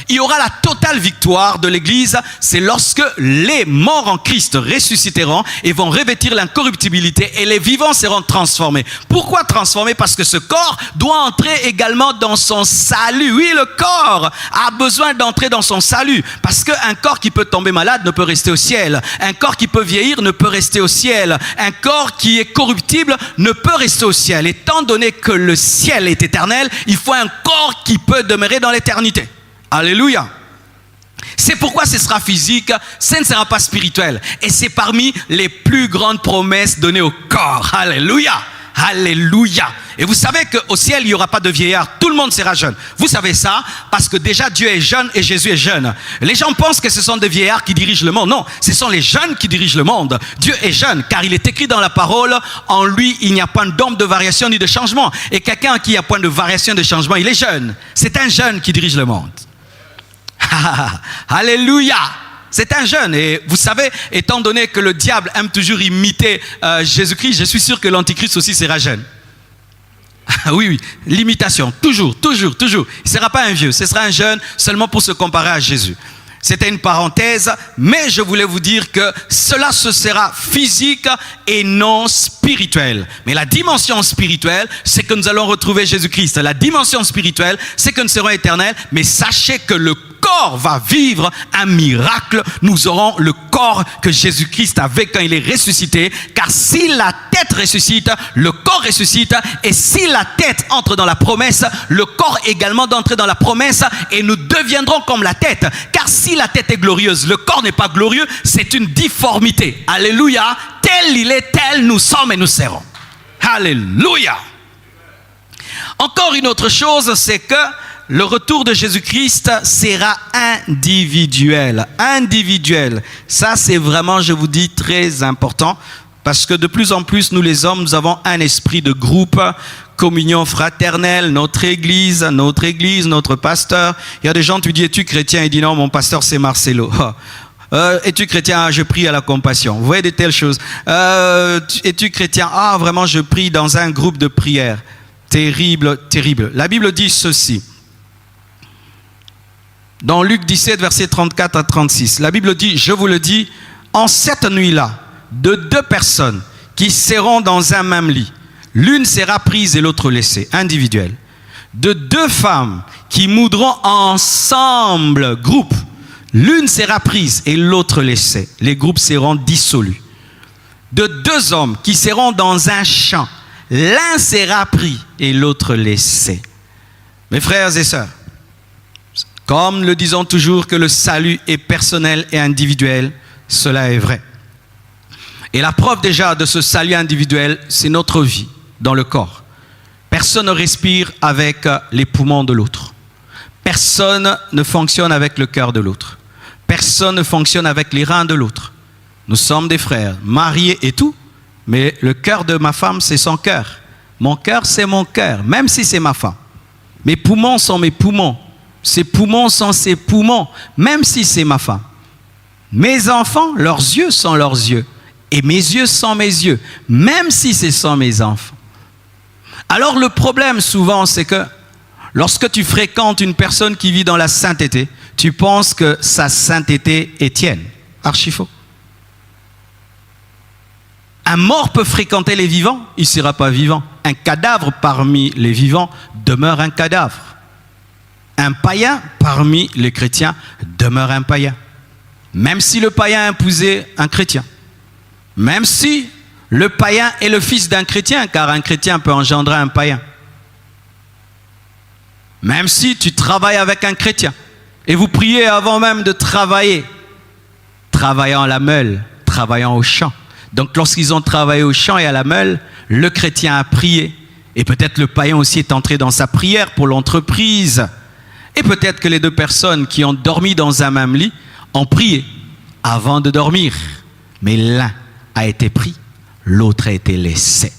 il y aura la totale victoire de l'Église? C'est lorsque les morts en Christ ressusciteront et vont revêtir l'incorruptibilité et les vivants seront transformés. Pourquoi transformés? Parce que ce corps doit entrer également dans son salut. Oui, le corps a besoin d'entrer dans son salut. Parce qu'un corps qui peut tomber malade ne peut rester au ciel. Un corps qui peut vieillir ne peut rester au ciel. Un corps qui est corruptible ne peut rester au ciel. Étant donné que le ciel est éternel, il faut un corps qui peut demeurer dans l'éternité. Alléluia. C'est pourquoi ce sera physique, ce ne sera pas spirituel. Et c'est parmi les plus grandes promesses données au corps. Alléluia. Alléluia. Et vous savez qu'au ciel, il n'y aura pas de vieillard. Tout le monde sera jeune. Vous savez ça parce que déjà Dieu est jeune et Jésus est jeune. Les gens pensent que ce sont des vieillards qui dirigent le monde. Non, ce sont les jeunes qui dirigent le monde. Dieu est jeune car il est écrit dans la parole, en lui, il n'y a point d'ombre de variation ni de changement. Et quelqu'un qui a point de variation, de changement, il est jeune. C'est un jeune qui dirige le monde. Alléluia. C'est un jeune. Et vous savez, étant donné que le diable aime toujours imiter Jésus-Christ, je suis sûr que l'antichrist aussi sera jeune. Oui, l'imitation, toujours. Il ne sera pas un vieux, ce sera un jeune seulement pour se comparer à Jésus. C'était une parenthèse, mais je voulais vous dire que cela se sera physique et non spirituel. Mais la dimension spirituelle, c'est que nous allons retrouver Jésus-Christ. La dimension spirituelle, c'est que nous serons éternels, mais sachez que le corps va vivre un miracle. Nous aurons le corps que Jésus-Christ avait quand il est ressuscité. Car si la tête ressuscite, le corps ressuscite. Et si la tête entre dans la promesse, le corps également d'entrer dans la promesse. Et nous deviendrons comme la tête. Car si la tête est glorieuse, le corps n'est pas glorieux, c'est une difformité. Alléluia. Tel il est, tel nous sommes et nous serons. Alléluia. Encore une autre chose, c'est que le retour de Jésus-Christ sera individuel. Individuel. Ça, c'est vraiment, je vous dis, très important. Parce que de plus en plus, nous les hommes, nous avons un esprit de groupe, communion fraternelle, notre église, notre pasteur. Il y a des gens, tu dis, es-tu chrétien? Il dit, non, mon pasteur, c'est Marcelo. Es-tu chrétien? Ah, je prie à la compassion. Vous voyez de telles choses. Es-tu chrétien? Ah, vraiment, je prie dans un groupe de prière. Terrible, terrible. La Bible dit ceci. Dans Luc 17, versets 34 à 36, la Bible dit, je vous le dis, en cette nuit-là, de deux personnes qui seront dans un même lit, l'une sera prise et l'autre laissée, individuelle. De deux femmes qui moudront ensemble, groupe, l'une sera prise et l'autre laissée. Les groupes seront dissolus. De deux hommes qui seront dans un champ, l'un sera pris et l'autre laissé. Mes frères et sœurs, comme le disons toujours que le salut est personnel et individuel, cela est vrai. Et la preuve déjà de ce salut individuel, c'est notre vie dans le corps. Personne ne respire avec les poumons de l'autre. Personne ne fonctionne avec le cœur de l'autre. Personne ne fonctionne avec les reins de l'autre. Nous sommes des frères, mariés et tout, mais le cœur de ma femme, c'est son cœur. Mon cœur, c'est mon cœur, même si c'est ma femme. Mes poumons sont mes poumons. Ses poumons sont ses poumons, même si c'est ma femme. Mes enfants, leurs yeux sont leurs yeux. Et mes yeux sont mes yeux, même si ce sont mes enfants. Alors le problème souvent, c'est que lorsque tu fréquentes une personne qui vit dans la sainteté, tu penses que sa sainteté est tienne. Archi faux. Un mort peut fréquenter les vivants, il ne sera pas vivant. Un cadavre parmi les vivants demeure un cadavre. Un païen parmi les chrétiens demeure un païen. Même si le païen a épousé un chrétien. Même si le païen est le fils d'un chrétien, car un chrétien peut engendrer un païen. Même si tu travailles avec un chrétien, et vous priez avant même de travailler, travaillant à la meule, travaillant au champ. Donc lorsqu'ils ont travaillé au champ et à la meule, le chrétien a prié, et peut-être le païen aussi est entré dans sa prière pour l'entreprise. Et peut-être que les deux personnes qui ont dormi dans un même lit ont prié avant de dormir. Mais l'un a été pris, l'autre a été laissé.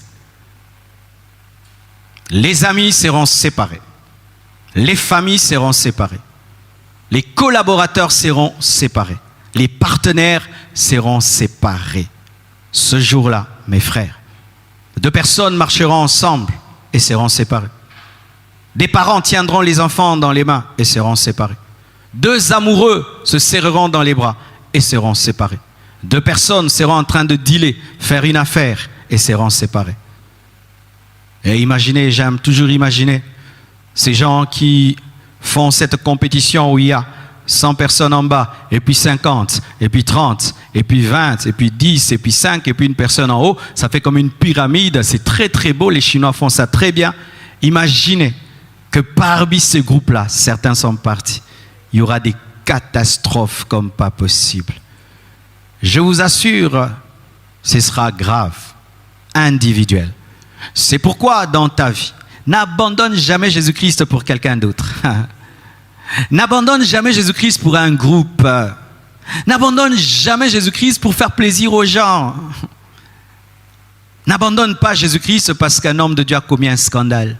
Les amis seront séparés. Les familles seront séparées. Les collaborateurs seront séparés. Les partenaires seront séparés. Ce jour-là, mes frères, deux personnes marcheront ensemble et seront séparées. Des parents tiendront les enfants dans les mains et seront séparés. Deux amoureux se serreront dans les bras et seront séparés. Deux personnes seront en train de dealer, faire une affaire et seront séparés. Et imaginez, j'aime toujours imaginer ces gens qui font cette compétition où il y a 100 personnes en bas, et puis 50, et puis 30, et puis 20, et puis 10, et puis 5, et puis une personne en haut. Ça fait comme une pyramide, c'est très très beau, les Chinois font ça très bien. Imaginez que parmi ce groupe-là, certains sont partis. Il y aura des catastrophes comme pas possible. Je vous assure, ce sera grave, individuel. C'est pourquoi dans ta vie, n'abandonne jamais Jésus-Christ pour quelqu'un d'autre. N'abandonne jamais Jésus-Christ pour un groupe. N'abandonne jamais Jésus-Christ pour faire plaisir aux gens. N'abandonne pas Jésus-Christ parce qu'un homme de Dieu a commis un scandale.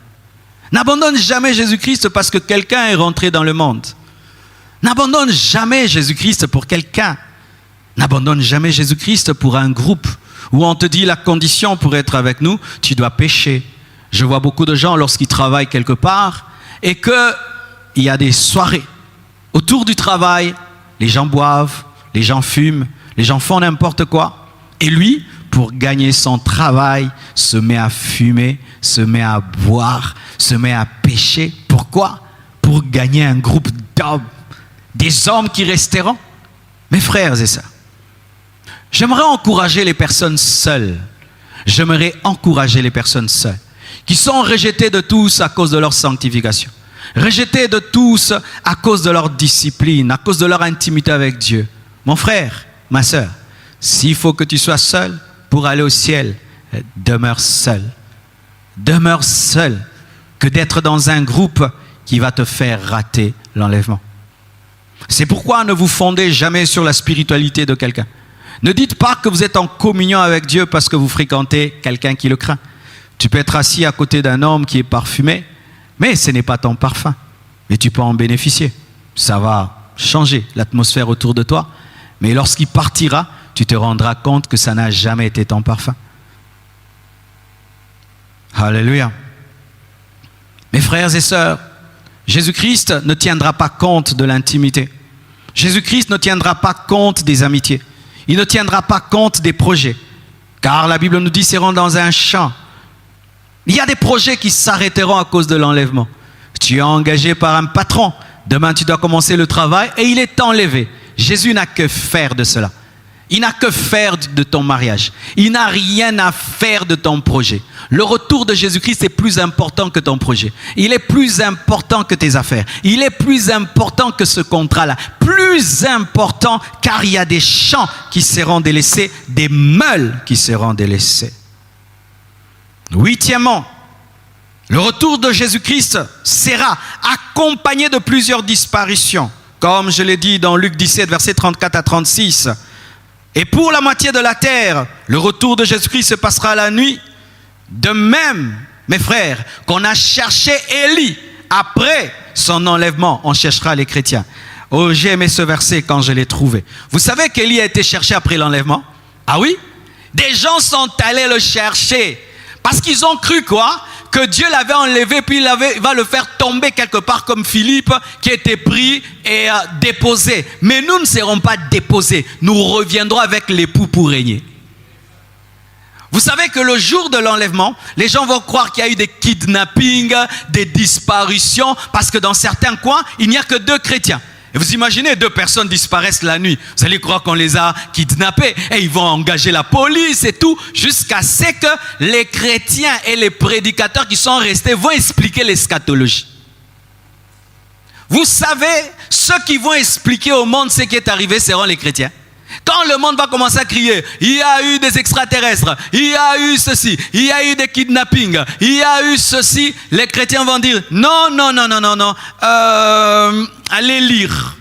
N'abandonne jamais Jésus-Christ parce que quelqu'un est rentré dans le monde. N'abandonne jamais Jésus-Christ pour quelqu'un. N'abandonne jamais Jésus-Christ pour un groupe où on te dit la condition pour être avec nous, tu dois pécher. Je vois beaucoup de gens lorsqu'ils travaillent quelque part et qu'il y a des soirées. Autour du travail, les gens boivent, les gens fument, les gens font n'importe quoi. Et lui, pour gagner son travail, se met à fumer, se met à boire, se met à pécher. Pourquoi? Pour gagner un groupe d'hommes, des hommes qui resteront. Mes frères et sœurs, j'aimerais encourager les personnes seules. J'aimerais encourager les personnes seules qui sont rejetées de tous à cause de leur sanctification. Rejetées de tous à cause de leur discipline, à cause de leur intimité avec Dieu. Mon frère, ma sœur, s'il faut que tu sois seul pour aller au ciel, demeure seul. Demeure seul que d'être dans un groupe qui va te faire rater l'enlèvement. C'est pourquoi ne vous fondez jamais sur la spiritualité de quelqu'un. Ne dites pas que vous êtes en communion avec Dieu parce que vous fréquentez quelqu'un qui le craint. Tu peux être assis à côté d'un homme qui est parfumé, mais ce n'est pas ton parfum. Mais tu peux en bénéficier. Ça va changer l'atmosphère autour de toi. Mais lorsqu'il partira, tu te rendras compte que ça n'a jamais été ton parfum. Alléluia. Mes frères et sœurs, Jésus-Christ ne tiendra pas compte de l'intimité. Jésus-Christ ne tiendra pas compte des amitiés. Il ne tiendra pas compte des projets. Car la Bible nous dit, seront dans un champ. Il y a des projets qui s'arrêteront à cause de l'enlèvement. Tu es engagé par un patron. Demain, tu dois commencer le travail et il est enlevé. Jésus n'a que faire de cela. Il n'a que faire de ton mariage. Il n'a rien à faire de ton projet. Le retour de Jésus-Christ est plus important que ton projet. Il est plus important que tes affaires. Il est plus important que ce contrat-là. Plus important car il y a des champs qui seront délaissés, des meules qui seront délaissées. Huitièmement, le retour de Jésus-Christ sera accompagné de plusieurs disparitions. Comme je l'ai dit dans Luc 17, versets 34 à 36. Et pour la moitié de la terre, le retour de Jésus-Christ se passera la nuit. De même, mes frères, qu'on a cherché Élie après son enlèvement, on cherchera les chrétiens. Oh, j'ai aimé ce verset quand je l'ai trouvé. Vous savez qu'Élie a été cherché après l'enlèvement? Ah oui? Des gens sont allés le chercher. Parce qu'ils ont cru quoi? Que Dieu l'avait enlevé, puis il va le faire tomber quelque part comme Philippe qui était pris et déposé. Mais nous ne serons pas déposés. Nous reviendrons avec l'époux pour régner. Vous savez que le jour de l'enlèvement, les gens vont croire qu'il y a eu des kidnappings, des disparitions, parce que dans certains coins, il n'y a que 2 chrétiens. Et vous imaginez, 2 personnes disparaissent la nuit. Vous allez croire qu'on les a kidnappés. Et ils vont engager la police et tout. Jusqu'à ce que les chrétiens et les prédicateurs qui sont restés vont expliquer l'eschatologie. Vous savez, ceux qui vont expliquer au monde ce qui est arrivé seront les chrétiens. Quand le monde va commencer à crier, il y a eu des extraterrestres, il y a eu ceci, il y a eu des kidnappings, il y a eu ceci, les chrétiens vont dire non, allez lire.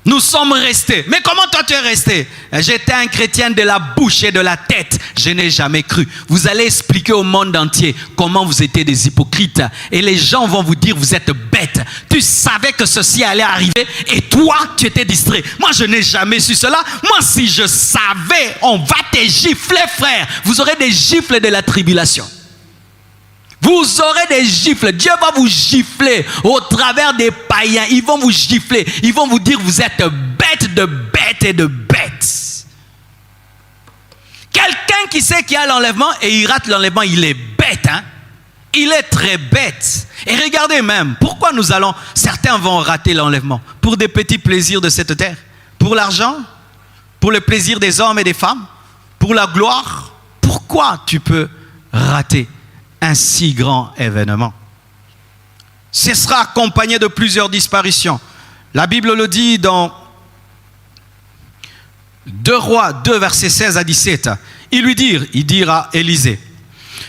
Nous sommes restés. Mais comment toi tu es resté? J'étais un chrétien de la bouche et de la tête. Je n'ai jamais cru. Vous allez expliquer au monde entier comment vous étiez des hypocrites. Et les gens vont vous dire, vous êtes bêtes. Tu savais que ceci allait arriver et toi, tu étais distrait. Moi, je n'ai jamais su cela. Moi, si je savais, on va te gifler, frère. Vous aurez des gifles de la tribulation. Vous aurez des gifles. Dieu va vous gifler au travers des païens. Ils vont vous gifler. Ils vont vous dire vous êtes bêtes de bêtes et de bêtes. Quelqu'un qui sait qu'il y a l'enlèvement et il rate l'enlèvement, il est bête. Hein? Il est très bête. Et regardez même, pourquoi certains vont rater l'enlèvement? Pour des petits plaisirs de cette terre? Pour l'argent? Pour le plaisir des hommes et des femmes? Pour la gloire? Pourquoi tu peux rater un si grand événement? Ce sera accompagné de plusieurs disparitions. La Bible le dit dans 2 Rois 2, versets 16 à 17. Il dira à Élisée,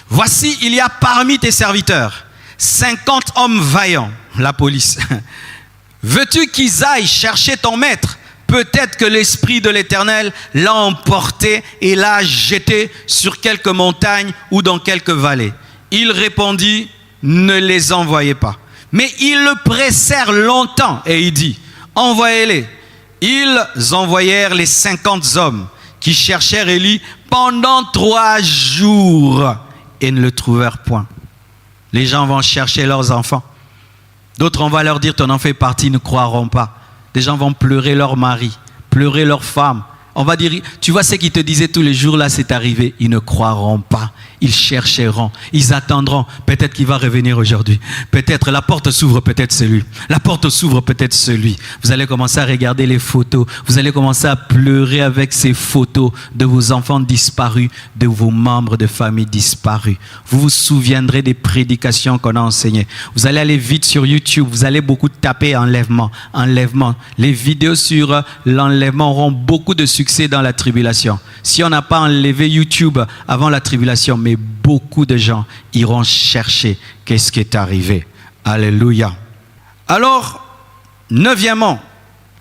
voici, il y a parmi tes serviteurs 50 hommes vaillants, la police. Veux-tu qu'ils aillent chercher ton maître? Peut-être que l'Esprit de l'Éternel l'a emporté et l'a jeté sur quelque montagne ou dans quelque vallée. Il répondit, ne les envoyez pas. Mais ils le pressèrent longtemps et il dit, envoyez-les. Ils envoyèrent les 50 hommes qui cherchèrent Élie pendant 3 jours et ne le trouvèrent point. Les gens vont chercher leurs enfants. D'autres, on va leur dire, ton enfant est parti, ils ne croiront pas. Des gens vont pleurer leur mari, pleurer leur femme. On va dire, tu vois ce qu'ils te disaient tous les jours, là c'est arrivé. Ils ne croiront pas, ils chercheront, ils attendront. Peut-être qu'il va revenir aujourd'hui. Peut-être la porte s'ouvre, peut-être c'est lui. La porte s'ouvre, peut-être c'est lui. Vous allez commencer à regarder les photos. Vous allez commencer à pleurer avec ces photos de vos enfants disparus, de vos membres de famille disparus. Vous vous souviendrez des prédications qu'on a enseignées. Vous allez aller vite sur YouTube. Vous allez beaucoup taper enlèvement, enlèvement. Les vidéos sur l'enlèvement auront beaucoup de succès dans la tribulation. Si on n'a pas enlevé YouTube avant la tribulation, mais beaucoup de gens iront chercher qu'est-ce qui est arrivé. Alléluia. Alors, 9e,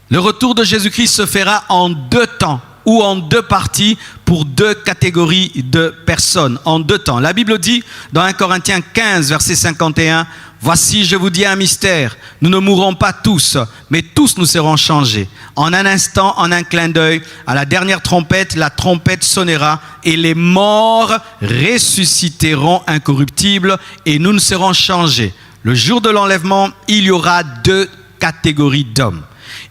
le retour de Jésus-Christ se fera en 2 temps ou en deux parties pour deux catégories de personnes, en deux temps. La Bible dit dans 1 Corinthiens 15, verset 51, « Voici, je vous dis un mystère, nous ne mourrons pas tous, mais tous nous serons changés. En un instant, en un clin d'œil, à la dernière trompette, la trompette sonnera et les morts ressusciteront incorruptibles et nous ne serons changés. Le jour de l'enlèvement, il y aura deux catégories d'hommes.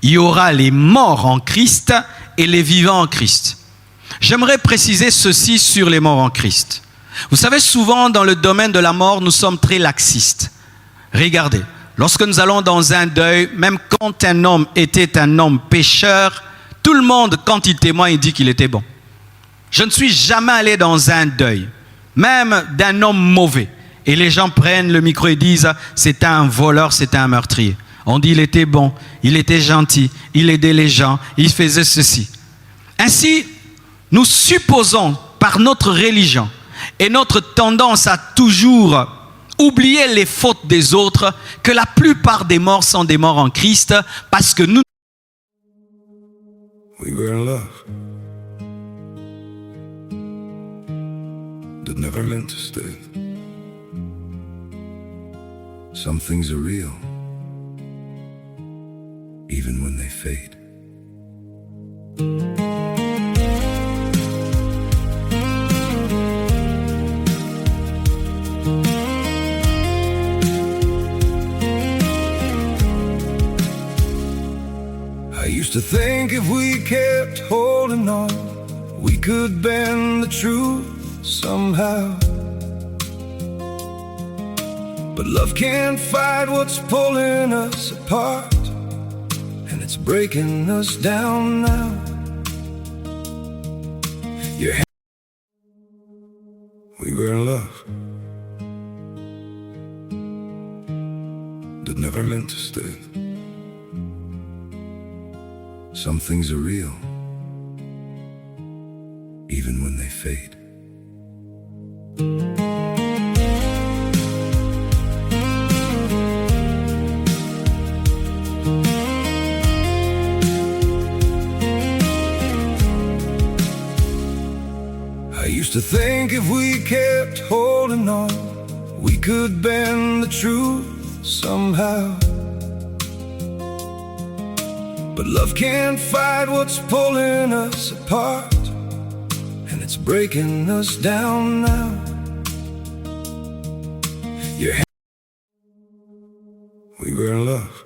Il y aura les morts en Christ et les vivants en Christ. » J'aimerais préciser ceci sur les morts en Christ. Vous savez, souvent dans le domaine de la mort, nous sommes très laxistes. Regardez, lorsque nous allons dans un deuil, même quand un homme était un homme pécheur, tout le monde, quand il témoigne, il dit qu'il était bon. Je ne suis jamais allé dans un deuil, même d'un homme mauvais. Et les gens prennent le micro et disent « c'est un voleur, c'est un meurtrier ». On dit « il était bon, il était gentil, il aidait les gens, il faisait ceci ». Ainsi, nous supposons par notre religion et notre tendance à toujours oublier les fautes des autres, que la plupart des morts sont des morts en Christ, parce que nous... We were in love that never meant to stay. Some things are real, even when they fade. I used to think if we kept holding on, we could bend the truth somehow. But love can't fight what's pulling us apart, and it's breaking us down now. We were in love that never meant to stay. Some things are real, even when they fade. I used to think if we kept holding on, we could bend the truth somehow. But love can't fight what's pulling us apart, and it's breaking us down now. We were in love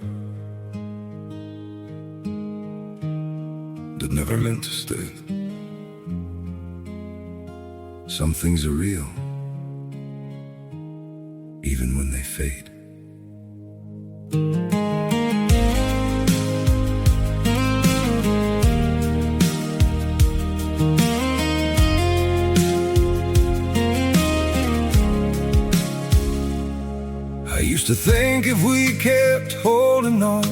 that never meant to stay. Some things are real, even when they fade. I used to think if we kept holding on,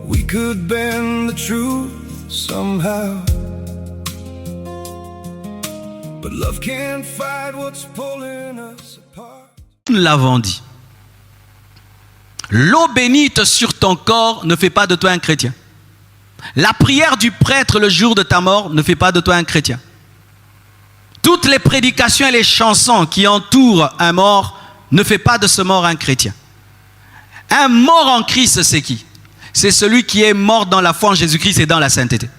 we could bend the truth somehow. But love can't fight what's pulling us apart. Nous l'avons dit. L'eau bénite sur ton corps ne fait pas de toi un chrétien. La prière du prêtre le jour de ta mort ne fait pas de toi un chrétien. Toutes les prédications et les chansons qui entourent un mort ne fait pas de ce mort un chrétien. Un mort en Christ, c'est qui? C'est celui qui est mort dans la foi en Jésus-Christ et dans la sainteté.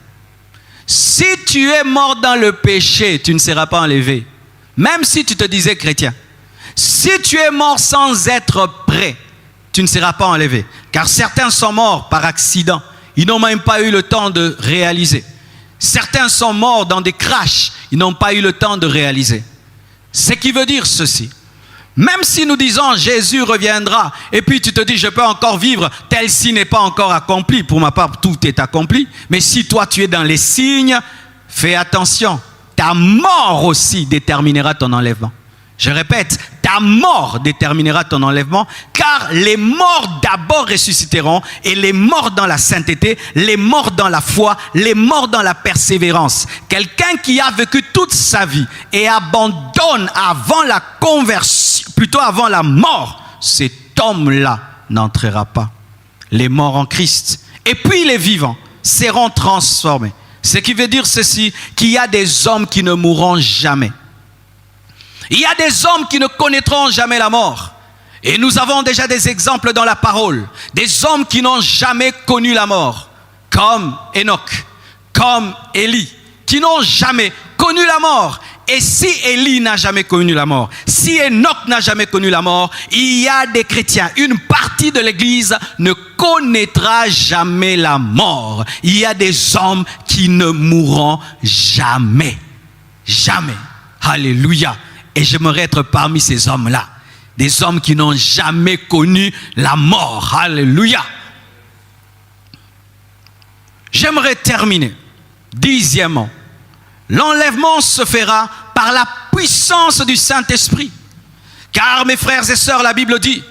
Si tu es mort dans le péché, tu ne seras pas enlevé. Même si tu te disais chrétien. Si tu es mort sans être prêt, tu ne seras pas enlevé. Car certains sont morts par accident. Ils n'ont même pas eu le temps de réaliser. Certains sont morts dans des crashs. Ils n'ont pas eu le temps de réaliser. Ce qui veut dire ceci. Même si nous disons Jésus reviendra, et puis tu te dis je peux encore vivre, tel signe n'est pas encore accompli. Pour ma part, tout est accompli. Mais si toi tu es dans les signes, fais attention. Ta mort aussi déterminera ton enlèvement. Je répète, ta mort déterminera ton enlèvement, car les morts d'abord ressusciteront, et les morts dans la sainteté, les morts dans la foi, les morts dans la persévérance. Quelqu'un qui a vécu toute sa vie et abandonne avant la conversion, plutôt avant la mort, cet homme-là n'entrera pas. Les morts en Christ, et puis les vivants seront transformés. Ce qui veut dire ceci, qu'il y a des hommes qui ne mourront jamais. Il y a des hommes qui ne connaîtront jamais la mort. Et nous avons déjà des exemples dans la parole. Des hommes qui n'ont jamais connu la mort. Comme Enoch, comme Élie, qui n'ont jamais connu la mort. Et si Élie n'a jamais connu la mort, si Enoch n'a jamais connu la mort, il y a des chrétiens, une partie de l'Église ne connaîtra jamais la mort. Il y a des hommes qui ne mourront jamais. Jamais. Alléluia. Et j'aimerais être parmi ces hommes-là. Des hommes qui n'ont jamais connu la mort. Alléluia. J'aimerais terminer. 10e. L'enlèvement se fera par la puissance du Saint-Esprit. Car mes frères et sœurs, la Bible dit,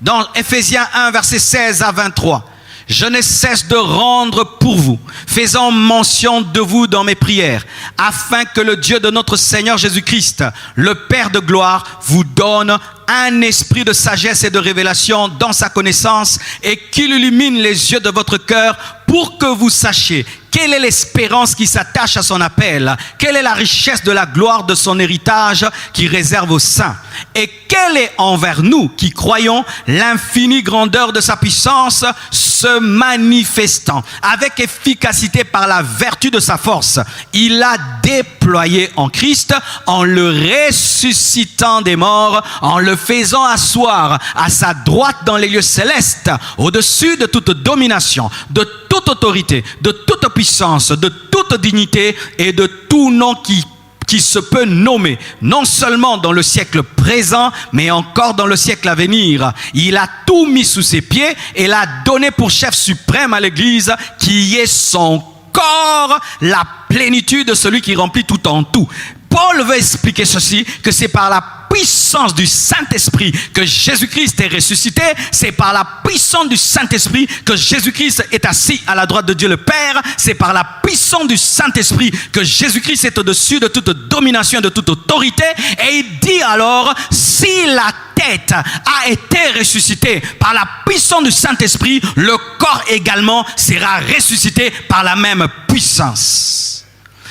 dans Ephésiens 1, versets 16 à 23, « Je ne cesse de rendre pour vous, faisant mention de vous dans mes prières, afin que le Dieu de notre Seigneur Jésus-Christ, le Père de gloire, vous donne un esprit de sagesse et de révélation dans sa connaissance et qu'il illumine les yeux de votre cœur pour que vous sachiez quelle est l'espérance qui s'attache à son appel, quelle est la richesse de la gloire de son héritage qui réserve aux saints et quelle est envers nous qui croyons l'infinie grandeur de sa puissance se manifestant avec efficacité par la vertu de sa force. Il l'a déployé en Christ en le ressuscitant des morts, en le faisant asseoir à sa droite dans les lieux célestes, au-dessus de toute domination, de toute autorité, de toute puissance, de toute dignité et de tout nom qui se peut nommer, non seulement dans le siècle présent, mais encore dans le siècle à venir. Il a tout mis sous ses pieds et l'a donné pour chef suprême à l'Église, qui est son corps, la plénitude de celui qui remplit tout en tout. Paul veut expliquer ceci, que c'est par la puissance du Saint-Esprit que Jésus-Christ est ressuscité. C'est par la puissance du Saint-Esprit que Jésus-Christ est assis à la droite de Dieu le Père. C'est par la puissance du Saint-Esprit que Jésus-Christ est au-dessus de toute domination, de toute autorité. Et il dit alors, si la tête a été ressuscitée par la puissance du Saint-Esprit, le corps également sera ressuscité par la même puissance.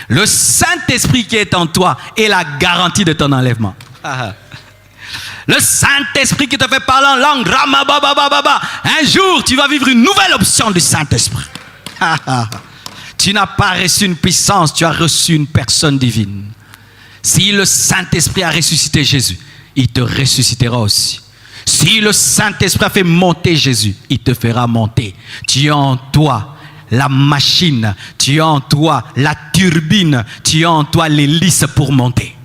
Le Saint-Esprit qui est en toi est la garantie de ton enlèvement. Le Saint-Esprit qui te fait parler en langue, un jour tu vas vivre une nouvelle option du Saint-Esprit. Tu n'as pas reçu une puissance, tu as reçu une personne divine. Si le Saint-Esprit a ressuscité Jésus, il te ressuscitera aussi. Si le Saint-Esprit a fait monter Jésus, il te fera monter. Tu as en toi la machine, tu as en toi la turbine, tu as en toi l'hélice pour monter.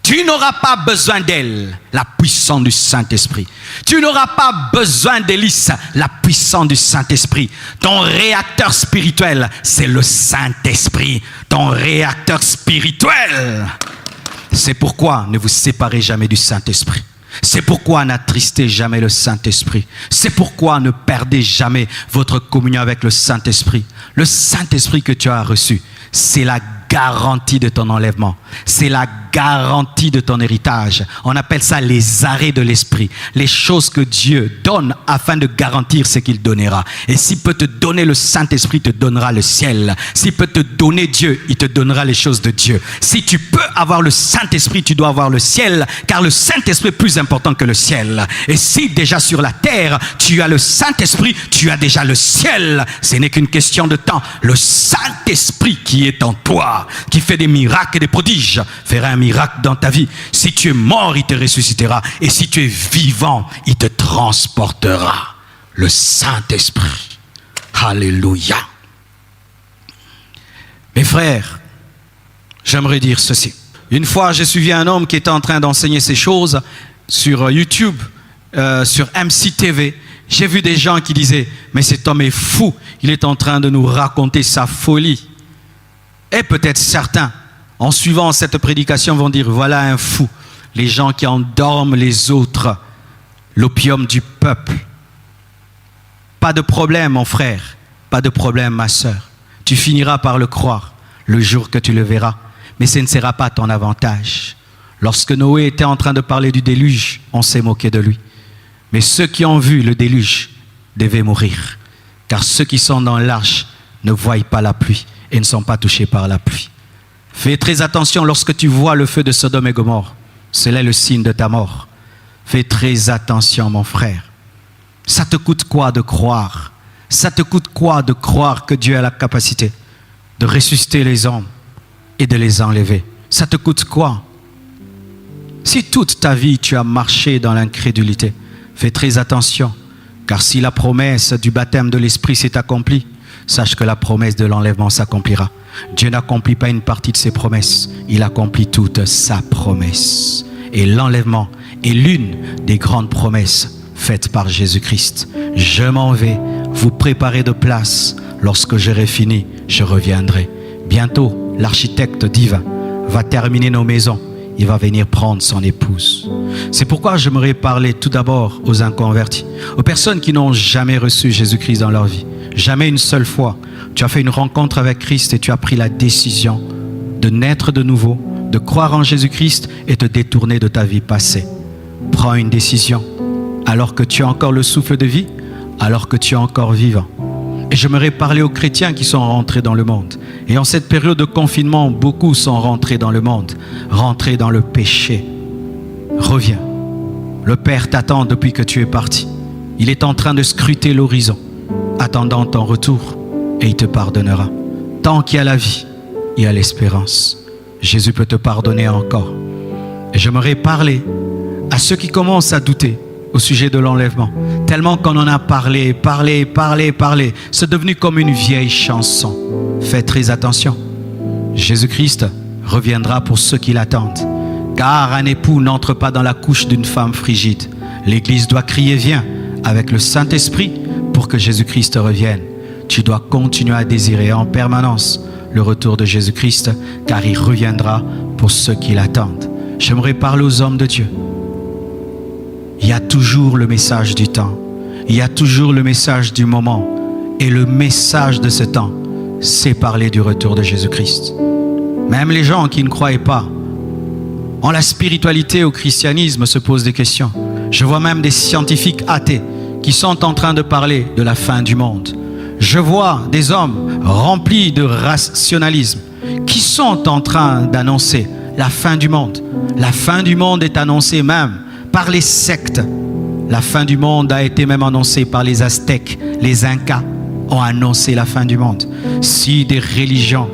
Tu n'auras pas besoin d'elle, la puissance du Saint-Esprit. Tu n'auras pas besoin d'hélice, la puissance du Saint-Esprit. Ton réacteur spirituel, c'est le Saint-Esprit. Ton réacteur spirituel. C'est pourquoi ne vous séparez jamais du Saint-Esprit. C'est pourquoi n'attristez jamais le Saint-Esprit. C'est pourquoi ne perdez jamais votre communion avec le Saint-Esprit. Le Saint-Esprit que tu as reçu, c'est la garantie de ton enlèvement. C'est la garantie de ton héritage. On appelle ça les arrêts de l'esprit. Les choses que Dieu donne afin de garantir ce qu'il donnera. Et s'il peut te donner le Saint-Esprit, il te donnera le ciel. S'il peut te donner Dieu, il te donnera les choses de Dieu. Si tu peux avoir le Saint-Esprit, tu dois avoir le ciel, car le Saint-Esprit est plus important que le ciel. Et si déjà sur la terre, tu as le Saint-Esprit, tu as déjà le ciel. Ce n'est qu'une question de temps. Le Saint-Esprit qui est en toi, qui fait des miracles et des prodiges, fera un miracle dans ta vie. Si tu es mort, il te ressuscitera. Et si tu es vivant, il te transportera. Le Saint-Esprit. Alléluia. Mes frères, j'aimerais dire ceci. Une fois, j'ai suivi un homme qui était en train d'enseigner ces choses sur YouTube, sur MCTV. J'ai vu des gens qui disaient, mais cet homme est fou. Il est en train de nous raconter sa folie. Et peut-être certains, en suivant cette prédication, vont dire, voilà un fou. Les gens qui endorment les autres, l'opium du peuple. Pas de problème, mon frère. Pas de problème, ma sœur. Tu finiras par le croire le jour que tu le verras. Mais ce ne sera pas ton avantage. Lorsque Noé était en train de parler du déluge, on s'est moqué de lui. Mais ceux qui ont vu le déluge devaient mourir. Car ceux qui sont dans l'arche ne voient pas la pluie et ne sont pas touchés par la pluie. Fais très attention lorsque tu vois le feu de Sodome et Gomorrhe. C'est là le signe de ta mort. Fais très attention, mon frère. Ça te coûte quoi de croire? Ça te coûte quoi de croire que Dieu a la capacité de ressusciter les hommes et de les enlever? Ça te coûte quoi? Si toute ta vie tu as marché dans l'incrédulité, fais très attention, car si la promesse du baptême de l'Esprit s'est accomplie, sache que la promesse de l'enlèvement s'accomplira. Dieu n'accomplit pas une partie de ses promesses, il accomplit toute sa promesse. Et l'enlèvement est l'une des grandes promesses faites par Jésus-Christ. Je m'en vais vous préparer de place. Lorsque j'aurai fini, je reviendrai. Bientôt, l'architecte divin va terminer nos maisons. Il va venir prendre son épouse. C'est pourquoi j'aimerais parler tout d'abord aux inconvertis, aux personnes qui n'ont jamais reçu Jésus-Christ dans leur vie. Jamais une seule fois. Tu as fait une rencontre avec Christ et tu as pris la décision de naître de nouveau, de croire en Jésus-Christ et te détourner de ta vie passée. Prends une décision alors que tu as encore le souffle de vie, alors que tu es encore vivant. Et j'aimerais parler aux chrétiens qui sont rentrés dans le monde. Et en cette période de confinement, beaucoup sont rentrés dans le monde, rentrés dans le péché. Reviens. Le Père t'attend depuis que tu es parti. Il est en train de scruter l'horizon, attendant ton retour, et il te pardonnera. Tant qu'il y a la vie, il y a l'espérance. Jésus peut te pardonner encore. Et j'aimerais parler à ceux qui commencent à douter au sujet de l'enlèvement. Tellement qu'on en a parlé. C'est devenu comme une vieille chanson. Faites très attention. Jésus-Christ reviendra pour ceux qui l'attendent. Car un époux n'entre pas dans la couche d'une femme frigide. L'Église doit crier viens avec le Saint-Esprit pour que Jésus-Christ revienne. Tu dois continuer à désirer en permanence le retour de Jésus-Christ, car il reviendra pour ceux qui l'attendent. J'aimerais parler aux hommes de Dieu. Il y a toujours le message du temps. Il y a toujours le message du moment. Et le message de ce temps, c'est parler du retour de Jésus-Christ. Même les gens qui ne croient pas en la spiritualité, au christianisme, se posent des questions. Je vois même des scientifiques athées qui sont en train de parler de la fin du monde. Je vois des hommes remplis de rationalisme qui sont en train d'annoncer la fin du monde. La fin du monde est annoncée même par les sectes. La fin du monde a été même annoncée par les Aztèques. Les Incas ont annoncé la fin du monde. Si des religions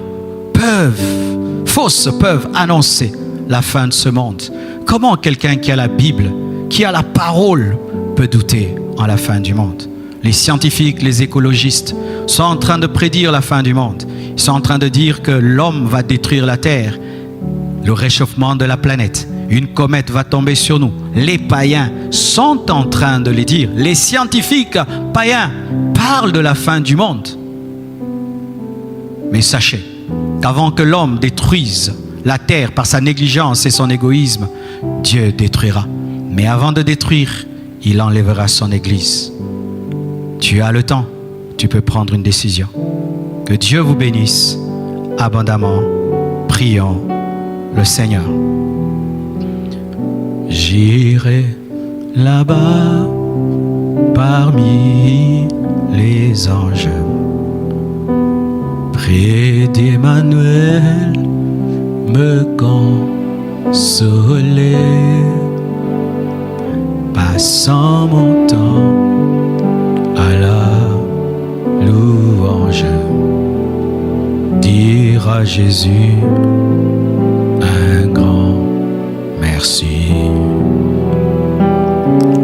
fausses peuvent annoncer la fin de ce monde, comment quelqu'un qui a la Bible, qui a la parole, peut douter en la fin du monde? Les scientifiques, les écologistes sont en train de prédire la fin du monde. Ils sont en train de dire que l'homme va détruire la Terre, le réchauffement de la planète. Une comète va tomber sur nous. Les païens sont en train de les dire. Les scientifiques païens parlent de la fin du monde. Mais sachez qu'avant que l'homme détruise la terre par sa négligence et son égoïsme, Dieu détruira. Mais avant de détruire, il enlèvera son église. Tu as le temps, tu peux prendre une décision. Que Dieu vous bénisse abondamment. Prions le Seigneur. J'irai là-bas parmi les anges, près d'Emmanuel, me consoler, passant mon temps à la louange, dire à Jésus un grand merci.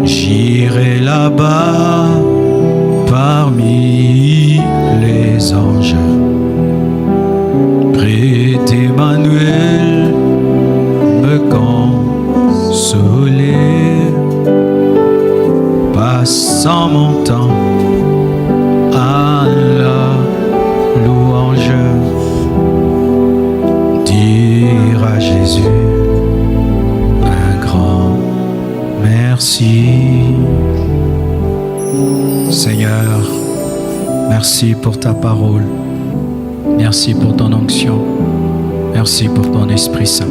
J'irai là-bas parmi les anges, près d'Emmanuel, me consoler, passant mon temps à la louange, dire à Jésus un grand merci. Seigneur, merci pour ta parole. Merci pour ton onction. Merci pour ton Esprit Saint.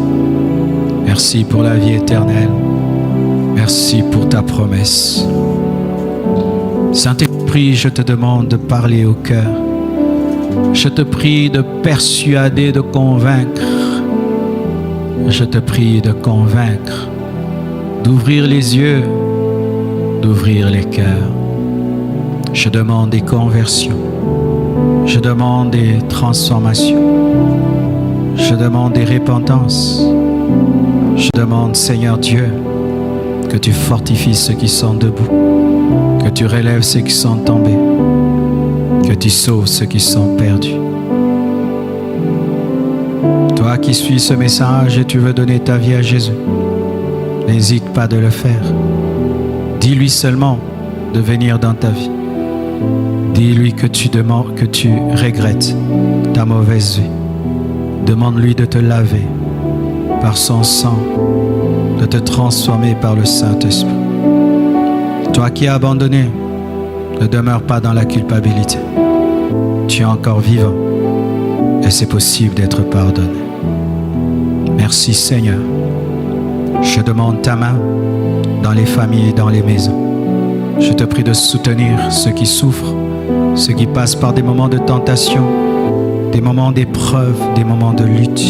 Merci pour la vie éternelle. Merci pour ta promesse. Saint-Esprit, je te demande de parler au cœur. Je te prie de persuader, de convaincre. Je te prie de convaincre, d'ouvrir les yeux, d'ouvrir les cœurs. Je demande des conversions. Je demande des transformations. Je demande des repentances. Je demande, Seigneur Dieu, que tu fortifies ceux qui sont debout, que tu relèves ceux qui sont tombés, que tu sauves ceux qui sont perdus. Toi qui suis ce message et tu veux donner ta vie à Jésus, n'hésite pas de le faire. Dis-lui seulement de venir dans ta vie. Dis-lui que tu demandes, que tu regrettes ta mauvaise vie. Demande-lui de te laver par son sang, de te transformer par le Saint-Esprit. Toi qui es abandonné, ne demeure pas dans la culpabilité. Tu es encore vivant et c'est possible d'être pardonné. Merci Seigneur. Je demande ta main dans les familles et dans les maisons. Je te prie de soutenir ceux qui souffrent, ceux qui passent par des moments de tentation, des moments d'épreuve, des moments de lutte.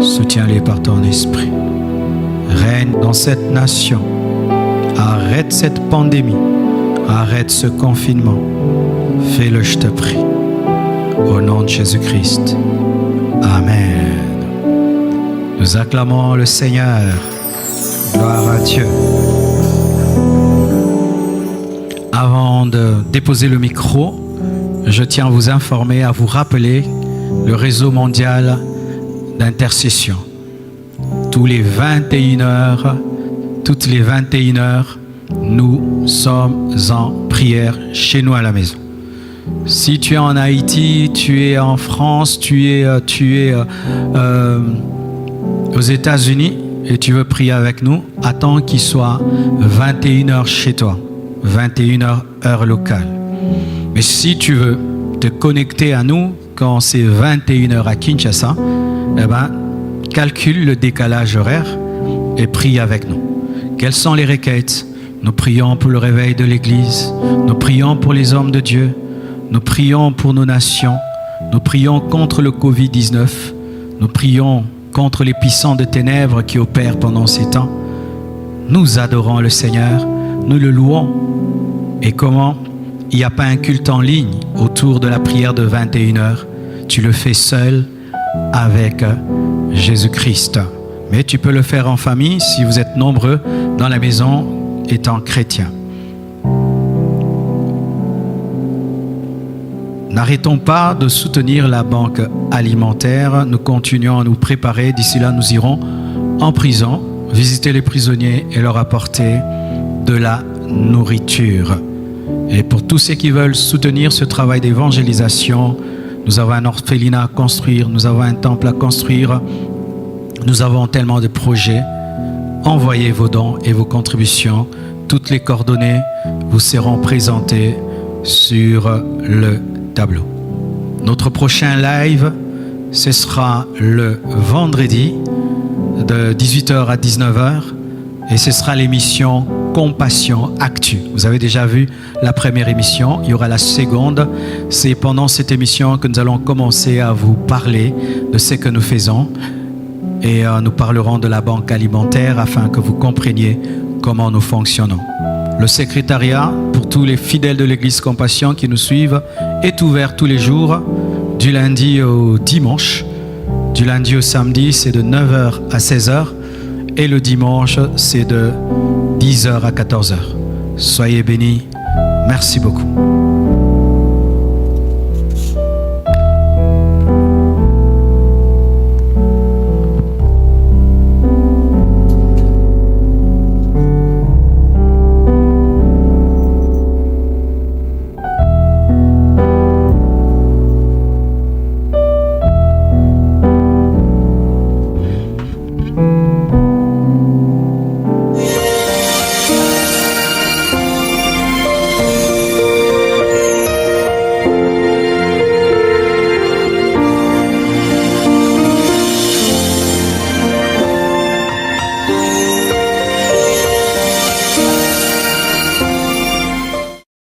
Soutiens-les par ton esprit. Règne dans cette nation. Arrête cette pandémie. Arrête ce confinement. Fais-le, je te prie. Au nom de Jésus-Christ. Amen. Nous acclamons le Seigneur. Gloire à Dieu. Avant de déposer le micro, je tiens à vous informer, à vous rappeler le réseau mondial d'intercession. Toutes les 21h, nous sommes en prière chez nous à la maison. Si tu es en Haïti, tu es en France, tu es aux États-Unis et tu veux prier avec nous, attends qu'il soit 21h chez toi, 21h heure locale. Mais si tu veux te connecter à nous quand c'est 21h à Kinshasa, eh ben, calcule le décalage horaire et prie avec nous. Quelles sont les requêtes? Nous prions pour le réveil de l'Église, nous prions pour les hommes de Dieu, nous prions pour nos nations, nous prions contre le Covid-19, nous prions contre les puissants de ténèbres qui opèrent pendant ces temps. Nous adorons le Seigneur, nous le louons. Et comment? Il n'y a pas un culte en ligne autour de la prière de 21h. Tu le fais seul avec Jésus-Christ. Mais tu peux le faire en famille si vous êtes nombreux dans la maison étant chrétiens. N'arrêtons pas de soutenir la banque alimentaire. Nous continuons à nous préparer. D'ici là, nous irons en prison, visiter les prisonniers et leur apporter de la nourriture. Et pour tous ceux qui veulent soutenir ce travail d'évangélisation, nous avons un orphelinat à construire, nous avons un temple à construire, nous avons tellement de projets. Envoyez vos dons et vos contributions. Toutes les coordonnées vous seront présentées sur le tableau. Notre prochain live, ce sera le vendredi de 18h à 19h et ce sera l'émission Compassion Actu. Vous avez déjà vu la première émission, il y aura la seconde. C'est pendant cette émission que nous allons commencer à vous parler de ce que nous faisons et nous parlerons de la banque alimentaire afin que vous compreniez comment nous fonctionnons. Le secrétariat, pour tous les fidèles de l'Église Compassion qui nous suivent, est ouvert tous les jours, du lundi au dimanche. Du lundi au samedi, c'est de 9h à 16h. Et le dimanche, c'est de 10h à 14h. Soyez bénis. Merci beaucoup.